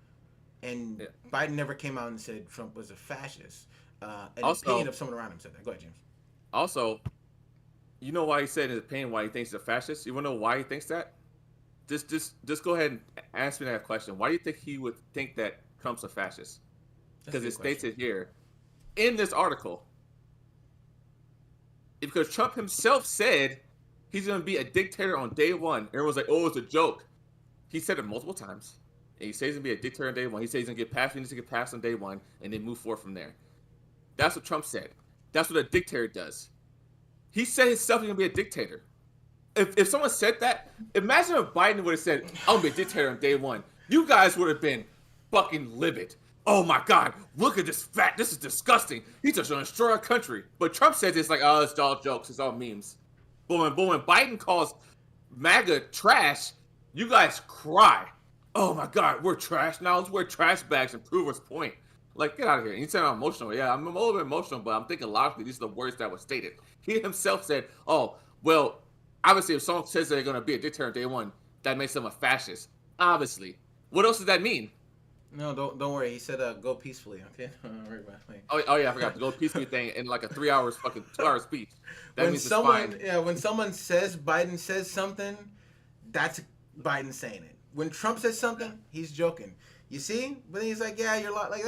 and Biden never came out and said Trump was a fascist. An opinion of someone around him said that. Go ahead, James. Also, you know why he said in his opinion why he thinks he's a fascist? You want to know why he thinks that? Just go ahead and answer me that question. Why do you think he would think that Trump's a fascist? Because it states it here in this article. Because Trump himself said he's going to be a dictator on day one. Everyone's like, oh, it's a joke. He said it multiple times. And he says he's going to be a dictator on day one. He says he's going to get passed. He needs to get passed on day one and then move forward from there. That's what Trump said. That's what a dictator does. He said himself he's going to be a dictator. If someone said that, imagine if Biden would have said, I'm going to be a dictator on day one. You guys would have been fucking livid. Oh my God, look at this fat. This is disgusting. He's just going to destroy our country. But Trump says it's like, oh, it's all jokes. It's all memes. But when Biden calls MAGA trash, you guys cry. Oh my God, we're trash now. Let's wear trash bags and prove his point. Like, get out of here. You sound emotional. Yeah, I'm a little bit emotional, but I'm thinking logically these are the words that were stated. He himself said, oh, well, obviously if someone says they're going to be a dictator on day one, that makes them a fascist. Obviously. What else does that mean? No, don't worry. He said go peacefully, okay? Don't worry about it. Oh yeah, I forgot the go peacefully thing in like a 2 hour speech. That means when someone says Biden says something, that's Biden saying it. When Trump says something, he's joking. You see? But then he's like, yeah, you're like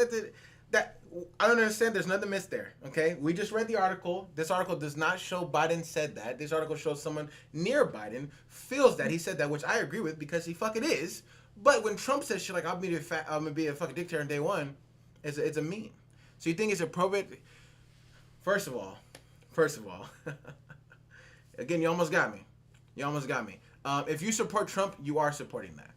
that. I don't understand. There's nothing missed there. Okay, we just read the article. This article does not show Biden said that. This article shows someone near Biden feels that he said that, which I agree with because he fucking is. But when Trump says shit like I'm gonna be a fucking dictator on day one, it's a meme. So you think it's appropriate? First of all, again, you almost got me. If you support Trump, you are supporting that.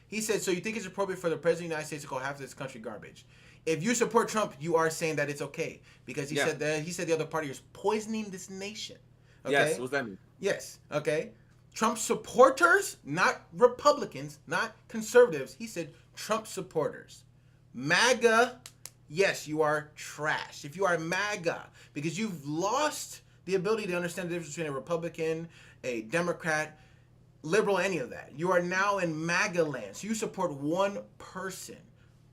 He said, so you think it's appropriate for the president of the United States to call half of this country garbage? If you support Trump, you are saying that it's okay because he said the other party is poisoning this nation. Okay? Yes, what's that mean? Yes. Okay. Trump supporters, not Republicans, not conservatives. He said Trump supporters. MAGA, yes, you are trash. If you are MAGA, because you've lost the ability to understand the difference between a Republican, a Democrat, liberal, any of that. You are now in MAGA land. So you support one person.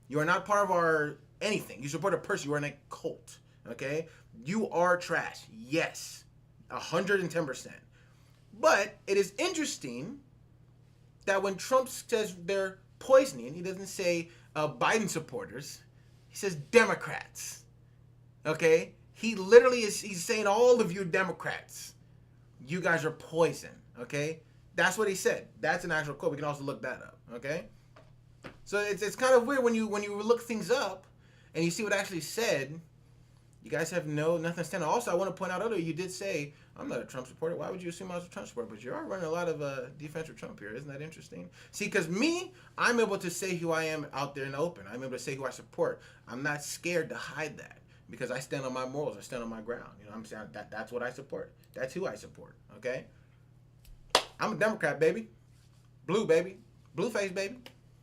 You are not part of our anything. You support a person. You are in a cult. Okay? You are trash. Yes. 110%. But it is interesting that when Trump says they're poisoning, he doesn't say Biden supporters. He says Democrats. Okay? He literally he's saying all of you Democrats, you guys are poison. Okay? That's what he said. That's an actual quote. We can also look that up. Okay? So it's kind of weird when you look things up and you see what actually said. You guys have nothing to stand on. Also, I want to point out earlier you did say I'm not a Trump supporter. Why would you assume I was a Trump supporter? But you are running a lot of defense for Trump here. Isn't that interesting? See, because me, I'm able to say who I am out there in the open. I'm able to say who I support. I'm not scared to hide that because I stand on my morals. I stand on my ground. You know what I'm saying? That's what I support. That's who I support. Okay? I'm a Democrat, baby. Blue, baby. Blue face, baby.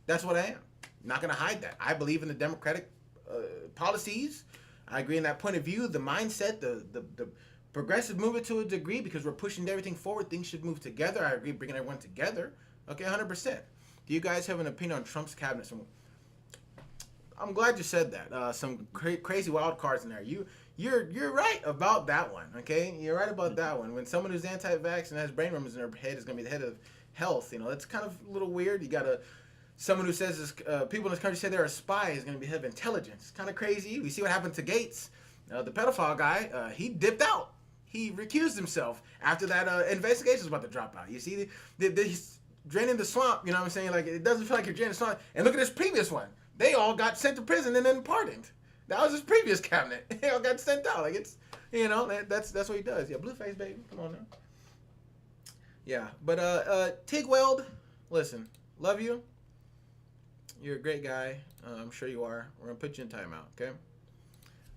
That's what I am. Not going to hide that. I believe in the Democratic policies. I agree in that point of view. The mindset, the progressive movement to a degree, because we're pushing everything forward. Things should move together. I agree bringing everyone together. Okay, 100%. Do you guys have an opinion on Trump's cabinet? I'm glad you said that. Some crazy wild cards in there. You're right about that one. Okay, you're right about that one. When someone who's anti-vax and has brain rumors in their head is going to be the head of health, that's kind of a little weird. You got someone who says people in this country say they're a spy is going to be head of intelligence. It's kind of crazy. We see what happened to Gates, the pedophile guy. He dipped out. He recused himself after that investigation was about to drop out. You see, he's draining the swamp. You know what I'm saying? Like, it doesn't feel like you're draining the swamp. And look at this previous one. They all got sent to prison and then pardoned. That was his previous cabinet. They all got sent out. Like, it's, that's what he does. Yeah, Blueface, baby. Come on now. Yeah, but Tig Weld, listen, love you. You're a great guy. I'm sure you are. We're going to put you in timeout, okay?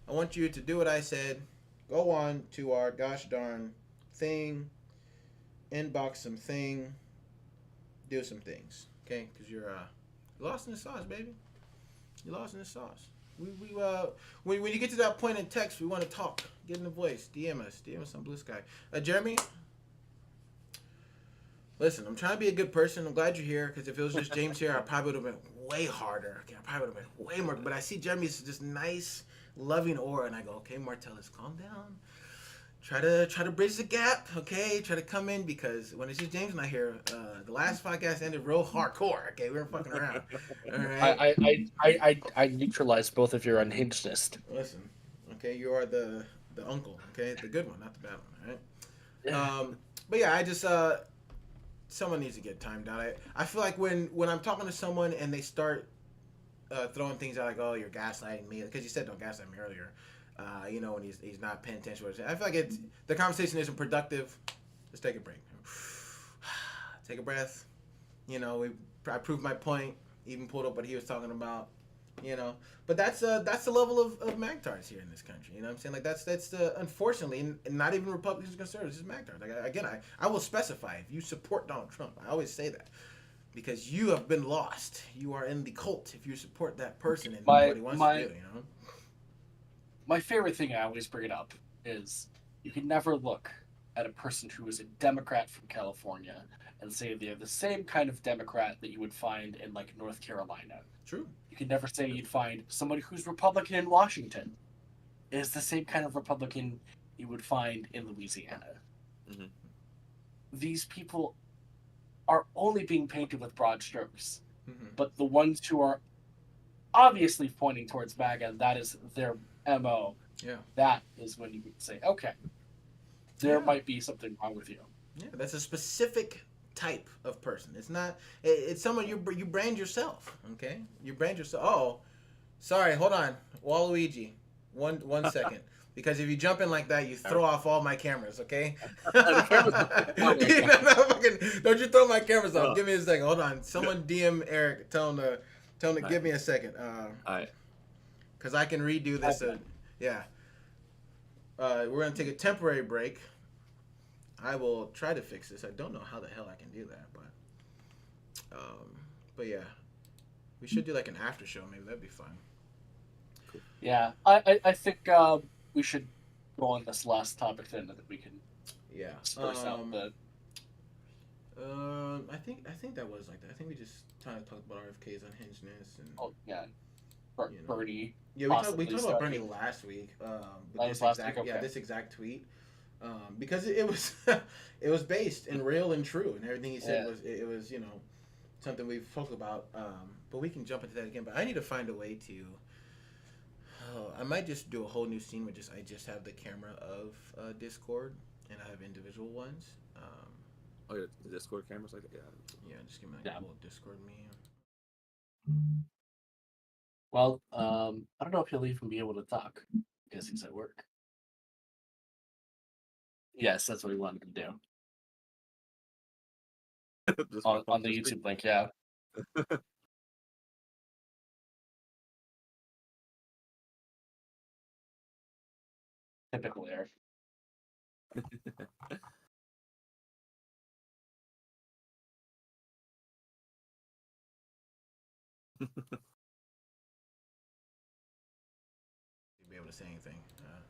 I want you to do what I said. Go on to our gosh darn thing, inbox some thing, do some things, okay? Because you're lost in the sauce, baby. You're lost in the sauce. When you get to that point in text, we want to talk. Get in the voice. DM us on Blue Sky. Jeremy, listen, I'm trying to be a good person. I'm glad you're here, because if it was just James here, I probably would have been way harder. Okay, I probably would have been way more. But I see Jeremy's just nice, loving aura, and I go, okay, Martellus, calm down. Try to bridge the gap, okay? Try to come in, because when it's just James not here, the last podcast ended real hardcore. Okay, we weren't fucking around. All right. I neutralized both of your unhingedness. Listen, okay, you are the uncle, okay, the good one, not the bad one, all right? Yeah. But yeah, I just someone needs to get timed out. I feel like when I'm talking to someone and they start throwing things out like, oh, you're gaslighting me, because you said don't gaslight me earlier. When he's not paying attention to what I feel like the conversation isn't productive. Just take a break. Take a breath. I proved my point. Even pulled up what he was talking about. But that's the level of magtards here in this country. You know what I'm saying? Like that's the unfortunately, not even Republicans or conservatives, just magtards. Like again, I will specify if you support Donald Trump. I always say that. Because you have been lost. You are in the cult if you support that person and what he wants to do, My favorite thing, I always bring it up, is you can never look at a person who is a Democrat from California and say they're the same kind of Democrat that you would find in, like, North Carolina. True. You can never say you'd find somebody who's Republican in Washington is the same kind of Republican you would find in Louisiana. Mm-hmm. These people are only being painted with broad strokes. Mm-hmm. But the ones who are obviously pointing towards MAGA, that is their MO. Yeah. That is when you would say, okay, there might be something wrong with you. Yeah, that's a specific type of person. It's not. It's someone you brand yourself. Okay, you brand yourself. Oh, sorry. Hold on, Waluigi. One second. Because if you jump in like that, you throw off all my cameras. Okay. Don't you throw my cameras off? Give me a second. Hold on. Someone DM Eric. Tell him to give me a second. All right. Because I can redo this. Yeah. We're gonna take a temporary break. I will try to fix this. I don't know how the hell I can do that, but yeah, we should do like an after show. Maybe that'd be fun. Cool. Yeah, I think we should go on this last topic then, that we can disperse out the. I think that was like that. I think we just kind of talked about RFK's unhingedness and. Oh yeah, Bernie. Yeah, we talked about Bernie last week. This exact tweet. Because it was it was based in real and true, and everything he said was something we've talked about. But we can jump into that again. But I need to find a way to. I might just do a whole new scene where I just have the camera of Discord and I have individual ones. Oh yeah, the Discord cameras like that. Yeah, just give me a little Discord me. Well, I don't know if he'll even be able to talk because he's at work. Yes, that's what he wanted to do Just on the just speak. YouTube link. Yeah, typical Eric. Be able to say anything.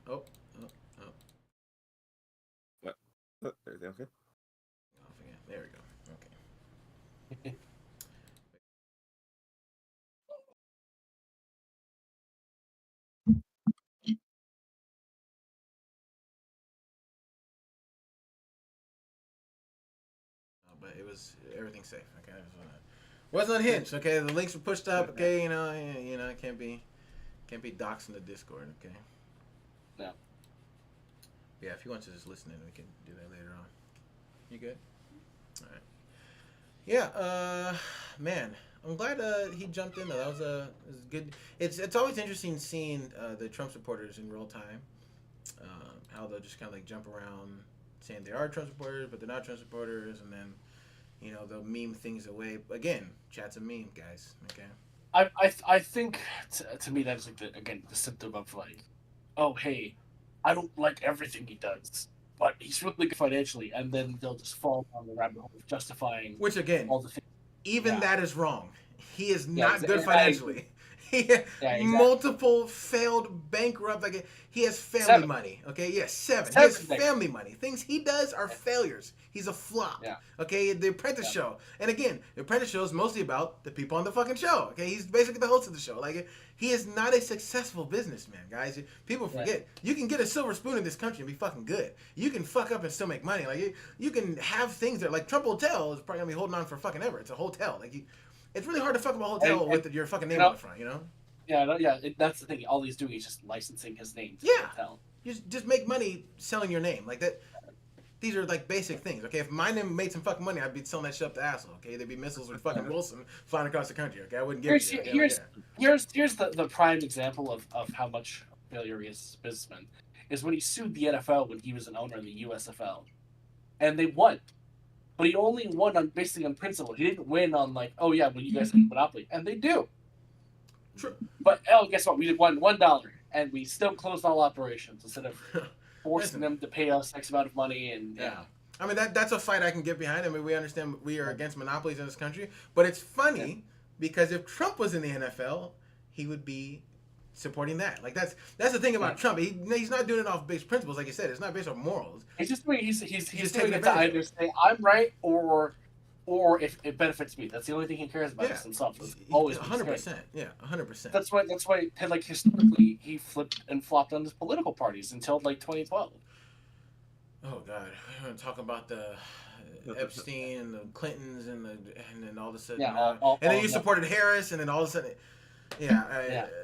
Oh, oh, oh, What? Everything okay? off again. There we go. Okay. But it was everything's safe. Okay, it wasn't unhinged. Okay, the links were pushed up. Okay, it can't be doxxed in the Discord. Okay. No. Yeah, if he wants to just listen in, we can do that later on. You good? All right. Yeah. Man, I'm glad he jumped in. Though. That was good. It's always interesting seeing the Trump supporters in real time. How they'll just kind of like jump around saying they are Trump supporters, but they're not Trump supporters, and then they'll meme things away. Again, chat's a meme, guys. Okay. I think to me that's like the symptom of like, oh hey, I don't like everything he does, but he's really good financially, and then they'll just fall down the rabbit hole of justifying Which again, all the things. even Yeah, that is wrong. He is yeah, not good I agree. financially. He had Yeah, exactly. multiple failed bankrupt. Like he has family 7, money. Okay, yes, 7. He has 7 things. family money. Things he does are failures. He's a flop. Yeah, Okay, The Apprentice yeah, show, and again, The Apprentice show is mostly about the people on the fucking show. Okay, he's basically the host of the show. Like he is not a successful businessman, guys. People right. forget you can get a silver spoon in this country and be fucking good. You can fuck up and still make money. Like you can have things that like Trump Hotel is probably gonna be holding on for fucking ever. It's a hotel. It's really hard to fuck up a hotel with your fucking name on the front, Yeah, no, yeah. That's the thing. All he's doing is just licensing his name to Yeah. the hotel. Just make money selling your name like that. These are like basic things, okay? If my name made some fucking money, I'd be selling that shit up to asshole, okay? There'd be missiles with fucking Wilson flying across the country, okay? I wouldn't give a shit. Okay? Here's the prime example of how much failure he is as a businessman is when he sued the NFL when he was an owner in the USFL, and they won. But he only won basically on principle. He didn't win on like, oh yeah, well you guys have monopoly, and they do. True. But guess what? We did $1, and we still closed all operations instead of forcing them to pay us X amount of money. And yeah. I mean that's a fight I can get behind. I mean we understand we are against monopolies in this country, but it's funny because if Trump was in the NFL, he would be supporting that. Like that's the thing about Trump. He's not doing it off based principles, like you said. It's not based on morals. He's just doing he's doing it to either say I'm right or if it benefits me. That's the only thing he cares about is himself. It's always 100%. Yeah, 100%. That's why like historically he flipped and flopped on his political parties until like 2012. Oh God, we're gonna talk about the Epstein and the Clintons and then all of a sudden, and then you supported Harris, and then all of a sudden,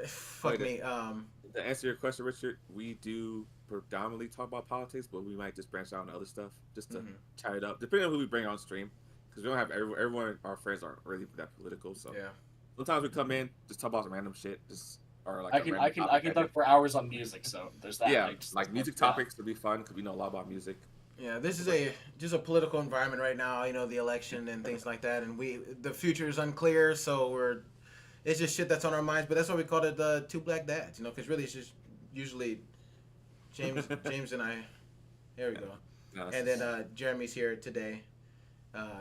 fuck me. To answer your question, Richard, we do predominantly talk about politics, but we might just branch out on other stuff just to tie it up, depending on who we bring on stream, because we don't have everyone. Our friends aren't really that political, so sometimes we come in just talk about some random shit, just. Or like I can talk for hours on music, so there's that. Yeah, like music topics would be fun because we know a lot about music. Yeah, this is just a political environment right now. The election and things like that, and the future is unclear, so it's just shit that's on our minds. But that's why we called it the Two Black Dads, because really it's just usually James and I. There we go. No, and then Jeremy's here today.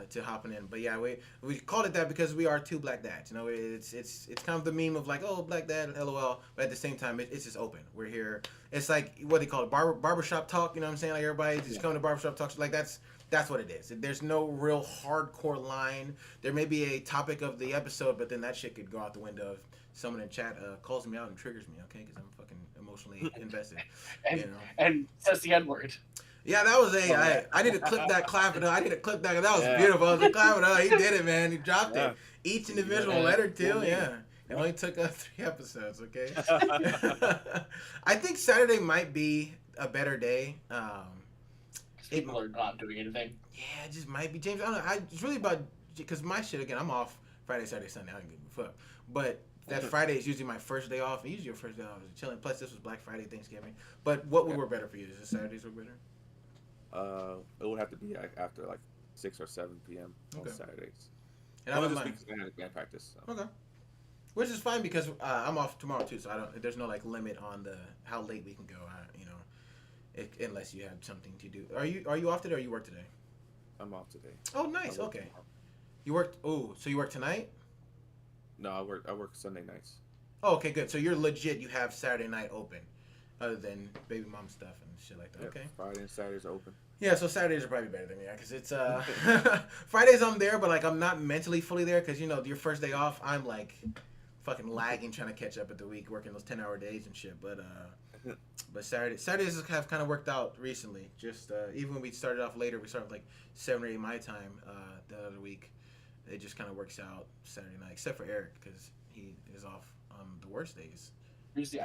To hopping in, but yeah, we called it that because we are two black dads. It's kind of the meme of like, oh, black dad, lol. But at the same time, it's just open. We're here. It's like what they call it, barbershop talk. You know what I'm saying? Like everybody just come to barbershop talk. Like that's what it is. There's no real hardcore line. There may be a topic of the episode, but then that shit could go out the window if someone in chat calls me out and triggers me. Okay, because I'm fucking emotionally invested. and says the N-word. Yeah, that was I need to clip that, clap it up. I need to clip that. That was beautiful. I was like, clap it up. He did it, man. He dropped it. Each individual letter, too. Yeah. It only took 3 episodes, okay? I think Saturday might be a better day. People are not doing anything. Yeah, it just might be. James, I don't know. It's really about, because my shit, again, I'm off Friday, Saturday, Sunday, I don't give a fuck. But that Friday is usually my first day off. Usually your first day off is chilling. Plus, this was Black Friday, Thanksgiving. But what would work better for you? Is it Saturdays work better? It would have to be like after like 6 or 7 p.m. on Saturdays. And I Only don't this mind. week 'cause I had a band practice. So. Okay. Which is fine because I'm off tomorrow too, so I don't. There's no like limit on the how late we can go. Unless you have something to do. Are you off today or you work today? I'm off today. Oh, nice. Okay. You worked. Oh, so you work tonight? No, I work Sunday nights. Oh, okay, good. So you're legit. You have Saturday night open, other than baby mom stuff and shit like that. Yep, Okay. Friday and Saturdays are open. Yeah, so Saturdays are probably better than because it's Fridays I'm there, but like I'm not mentally fully there because your first day off I'm like fucking lagging trying to catch up at the week working those 10-hour days and shit. But Saturdays have kind of worked out recently. Just even when we started off later, we started like 7 or 8 my time the other week. It just kind of works out Saturday night, except for Eric because he is off on the worst days. Tuesday,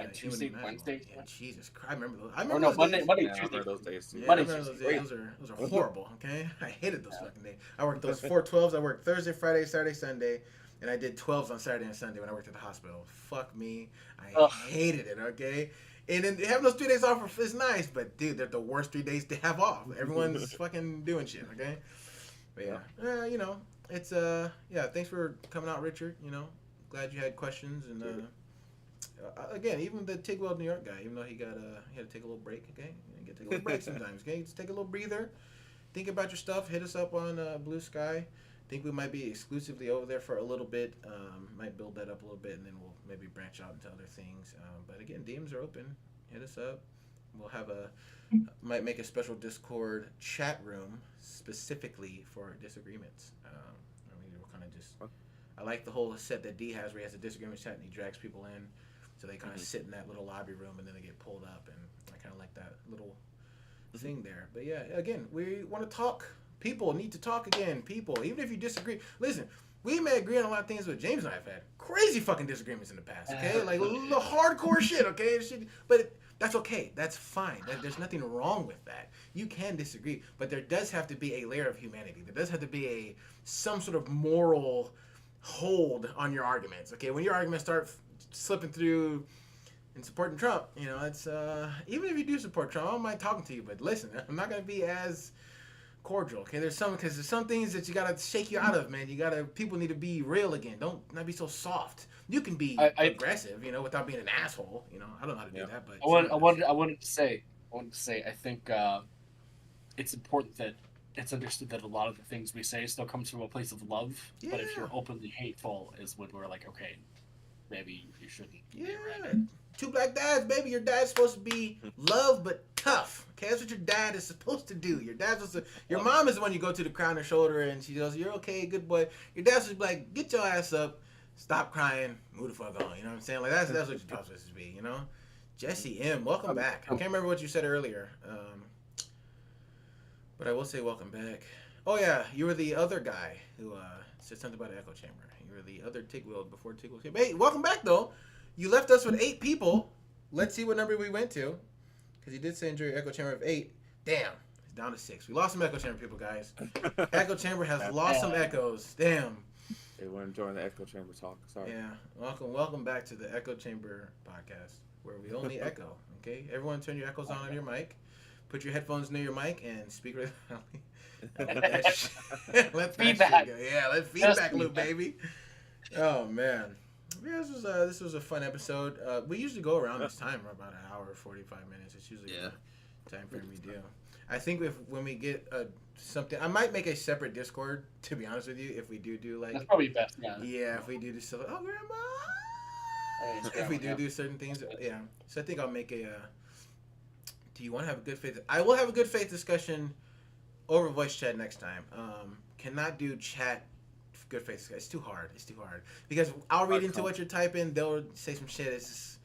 Wednesday. Yeah, Jesus Christ, I remember those. Monday, Yeah, I Tuesday. remember those days too. Yeah, Monday, I remember those Tuesday. days. Those are horrible. Okay, I hated those fucking days. I worked those 4/12s. I worked Thursday, Friday, Saturday, Sunday, and I did 12s on Saturday and Sunday when I worked at the hospital. Fuck me, I hated it. Okay, and then having those 3 days off is nice, but dude, they're the worst 3 days to have off. Everyone's fucking doing shit. Okay, but yeah, it's Thanks for coming out, Richard. Glad you had questions and. Again, even the Tig Weld New York guy, even though he had to take a little break, okay? You get to take a little break sometimes, okay? Just take a little breather. Think about your stuff. Hit us up on Blue Sky. Think we might be exclusively over there for a little bit. Might build that up a little bit, and then we'll maybe branch out into other things. But again, DMs are open. Hit us up. We'll might make a special Discord chat room specifically for disagreements. We'll kind of just... I like the whole set that D has where he has a disagreement chat and he drags people in. So they kind of sit in that little lobby room and then they get pulled up, and I kind of like that little thing there. But yeah, again, we want to talk. People need to talk again. People, even if you disagree, listen. We may agree on a lot of things, but James and I have had crazy fucking disagreements in the past. Okay, like the hardcore shit. Okay, but that's okay. That's fine. There's nothing wrong with that. You can disagree, but there does have to be a layer of humanity. There does have to be some sort of moral hold on your arguments. Okay, when your arguments start slipping through and supporting Trump, it's even if you do support Trump, I don't mind talking to you, but listen, I'm not gonna be as cordial. Okay, there's some things that you gotta shake you out of, man. People need to be real again. Don't not be so soft. You can be aggressive, without being an asshole. I don't know how to do that, but I wanted to say, I think it's important that it's understood that a lot of the things we say still comes from a place of love. Yeah. But if you're openly hateful, is when we're like, okay, maybe you shouldn't. Yeah. Two black dads, baby. Your dad's supposed to be love but tough. Okay, that's what your dad is supposed to do. Your mom is the one you go to crown her shoulder and she goes, "You're okay, good boy." Your dad's supposed to be like, "Get your ass up, stop crying, move the fuck on." You know what I'm saying? Like that's what your dad's supposed to be. Jesse M, welcome back. I can't remember what you said earlier, but I will say welcome back. Oh yeah, you were the other guy who said something about an echo chamber. You were the other Tig Weld before Tig Weld came. Hey, welcome back though. You left us with 8 people. Let's see what number we went to. Because you did say enjoy your echo chamber of 8. Damn. It's down to 6. We lost some echo chamber people, guys. Echo chamber has lost some echoes. Damn. They weren't enjoying the echo chamber talk. Sorry. Yeah. Welcome back to the Echo Chamber podcast where we only echo. Okay? Everyone turn your echoes on your mic. Put your headphones near your mic and speak really loudly. Let feedback. Yeah, let feedback loop, baby. Oh, man. Yeah, this was a fun episode. We usually go around this time for about an hour, 45 minutes. It's usually the time frame we do. I think when we get something, I might make a separate Discord. To be honest with you, if we do like that's probably best. Yeah. Yeah, if we do stuff. Oh, grandma. If we do certain things, yeah. So I think I'll make a. Do you want to have a good faith? I will have a good faith discussion over voice chat next time. Cannot do chat. Good faith. It's too hard. Because I'll read into what you're typing. They'll say some shit. It's just,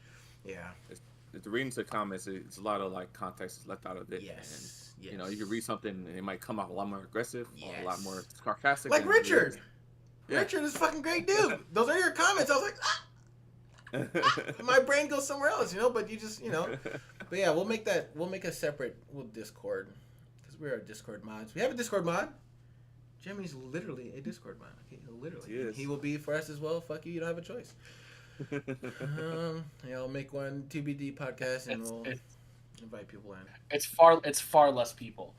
yeah. It's reading the comments. It's a lot of like context is left out of it. Yes. And, you can read something and it might come off a lot more aggressive or a lot more sarcastic. Like Richard. Yeah. Richard is a fucking great dude. Those are your comments. I was like, my brain goes somewhere else, But you just, But yeah, we'll make a separate Discord because we're Discord mods. We have a Discord mod. Jimmy's literally a Discord man. Okay, literally. He is. He will be for us as well. Fuck you. You don't have a choice. Yeah, I'll make one TBD podcast and we'll invite people in. It's far less people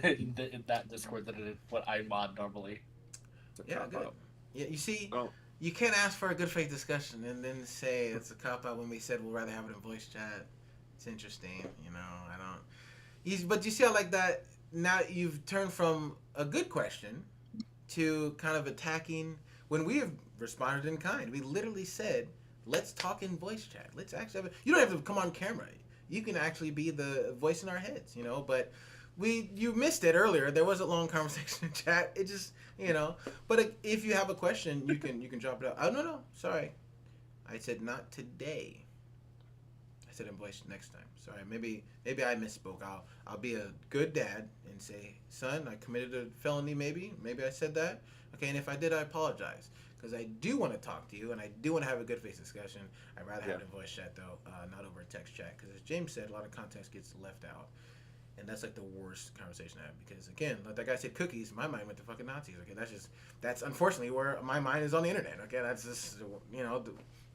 in that Discord than what I mod normally. Yeah, good. Yeah, you see, Oh. you can't ask for a good faith discussion and then say it's a cop out when we said we'd rather have it in voice chat. It's interesting, you know. I don't. But you see how like that now you've turned from a good question to kind of attacking when we have responded in kind. We literally said, "Let's talk in voice chat. Let's actually have you don't have to come on camera. You can actually be the voice in our heads, you know." But you missed it earlier. There was a long conversation in chat. It just But if you have a question, you can drop it out. Oh no, sorry, I said not today. I said in voice next time. Sorry, maybe I misspoke. I'll be a good dad and say, son, I committed a felony. Maybe I said that. Okay, and if I did, I apologize because I do want to talk to you and I do want to have a good face discussion. I'd rather have it in voice chat though, not over text chat because as James said, a lot of context gets left out. And that's like the worst conversation I have because again, like that guy said cookies, my mind went to fucking Nazis. Okay, that's unfortunately where my mind is on the internet. Okay, that's just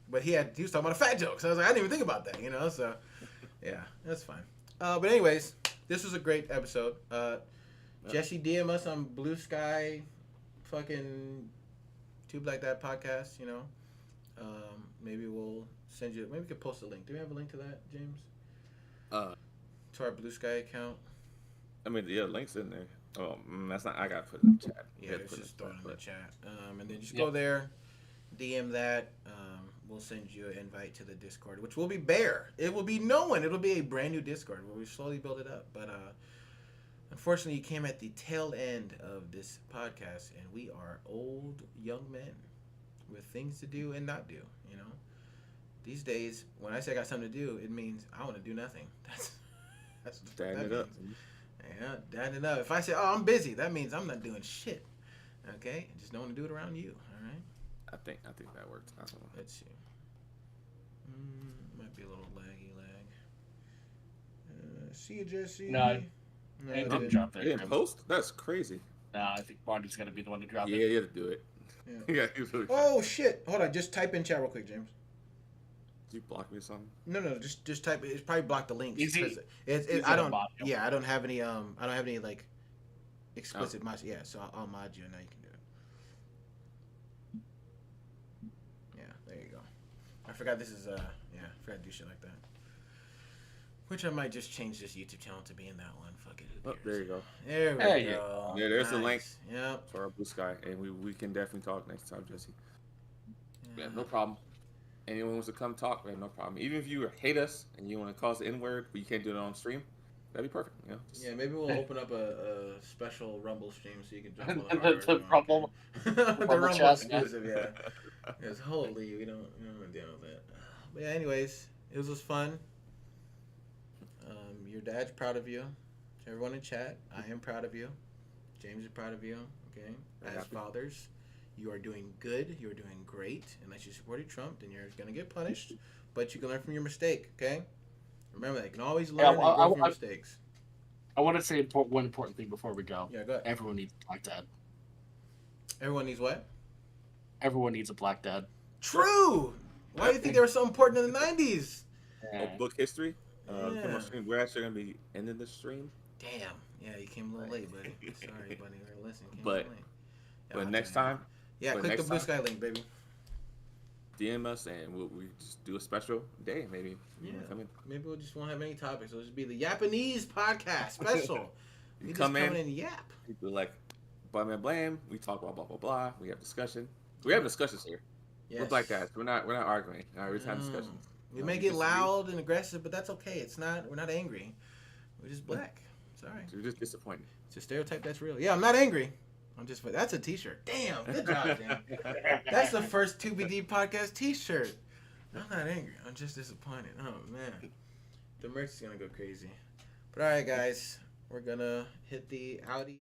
but he was talking about a fat joke, so I was like, I didn't even think about that, So yeah, that's fine. But anyways, this was a great episode. Jesse, DM us on Blue Sky, fucking Tube Like That podcast. Maybe we'll send you. Maybe we could post a link. Do we have a link to that, James? To our Blue Sky account. I mean, yeah, links in there. Oh, that's not. I gotta put it in the chat. Yeah, it's just throw it in the chat. And then just go there, DM that. We'll send you an invite to the Discord, which will be bare. It will be no one. It'll be a brand new Discord where we slowly build it up. But unfortunately, you came at the tail end of this podcast, and we are old young men with things to do and not do. These days, when I say I got something to do, it means I want to do nothing. That's what that means. Up. Yeah, dadding it up. If I say, "Oh, I'm busy," that means I'm not doing shit. Okay, just don't want to do it around you. All right. I think that works. I don't know. Let's see. Might be a little laggy lag. See you, Jesse. No, it didn't drop there. Didn't post? That's crazy. Nah, I think Marty's gonna be the one to drop it. Yeah, you have to do it. Yeah. Oh shit! Hold on, just type in chat real quick, James. Did you block me or something? No, just type. It's probably blocked the links. Easy. I don't. Yeah, I don't have any. I don't have any like explicit mods. Yeah, so I'll mod you and now you can do it. Yeah, there you go. I forgot this is I forgot to do shit like that. Which I might just change this YouTube channel to be in that one. Fuck it. Oh, there you go. There we go. Yeah, there's the link. Yep. For our Blue Sky, and we can definitely talk next time, Jesse. Yeah, no problem. Anyone wants to come talk, man, no problem. Even if you hate us and you want to call us the N-word, but you can't do it on stream, that'd be perfect. Yeah, maybe we'll open up a special Rumble stream so you can jump on the Rumble. The Rumble exclusive, yeah. Because holy, we don't want to deal with that. But yeah, anyways, it was just fun. Your dad's proud of you. Everyone in chat, I am proud of you. James is proud of you. Okay, as fathers. You are doing good. You are doing great. Unless you supported Trump, then you're going to get punished. But you can learn from your mistake, okay? Remember that. You can always learn and grow from your mistakes. I want to say one important thing before we go. Yeah, go ahead. Everyone needs a black dad. Everyone needs what? Everyone needs a black dad. True! Why do you think they were so important in the 90s? Book history. Come on stream. We're actually going to be ending the stream. Damn. Yeah, you came a little late, buddy. Sorry, buddy. We're listening. But next time. Yeah, click the Blue Sky link, baby. DM us and we just do a special day, maybe. Yeah. Maybe we just won't have any topics. It'll just be the Japanese podcast special. You come in and yap. People like, blame and blame. We talk about blah blah blah. We have discussion. We have discussions here. Yes. We're black guys. We're not arguing. We're just having discussions. We may get loud and aggressive, but that's okay. We're not angry. We're just black. Sorry. We're just disappointed. It's a stereotype that's real. Yeah, I'm not angry. That's a t-shirt. Damn, good job, Dan. That's the first 2BD podcast t-shirt. I'm not angry. I'm just disappointed. Oh, man. The merch is going to go crazy. But all right, guys. We're going to hit the Audi.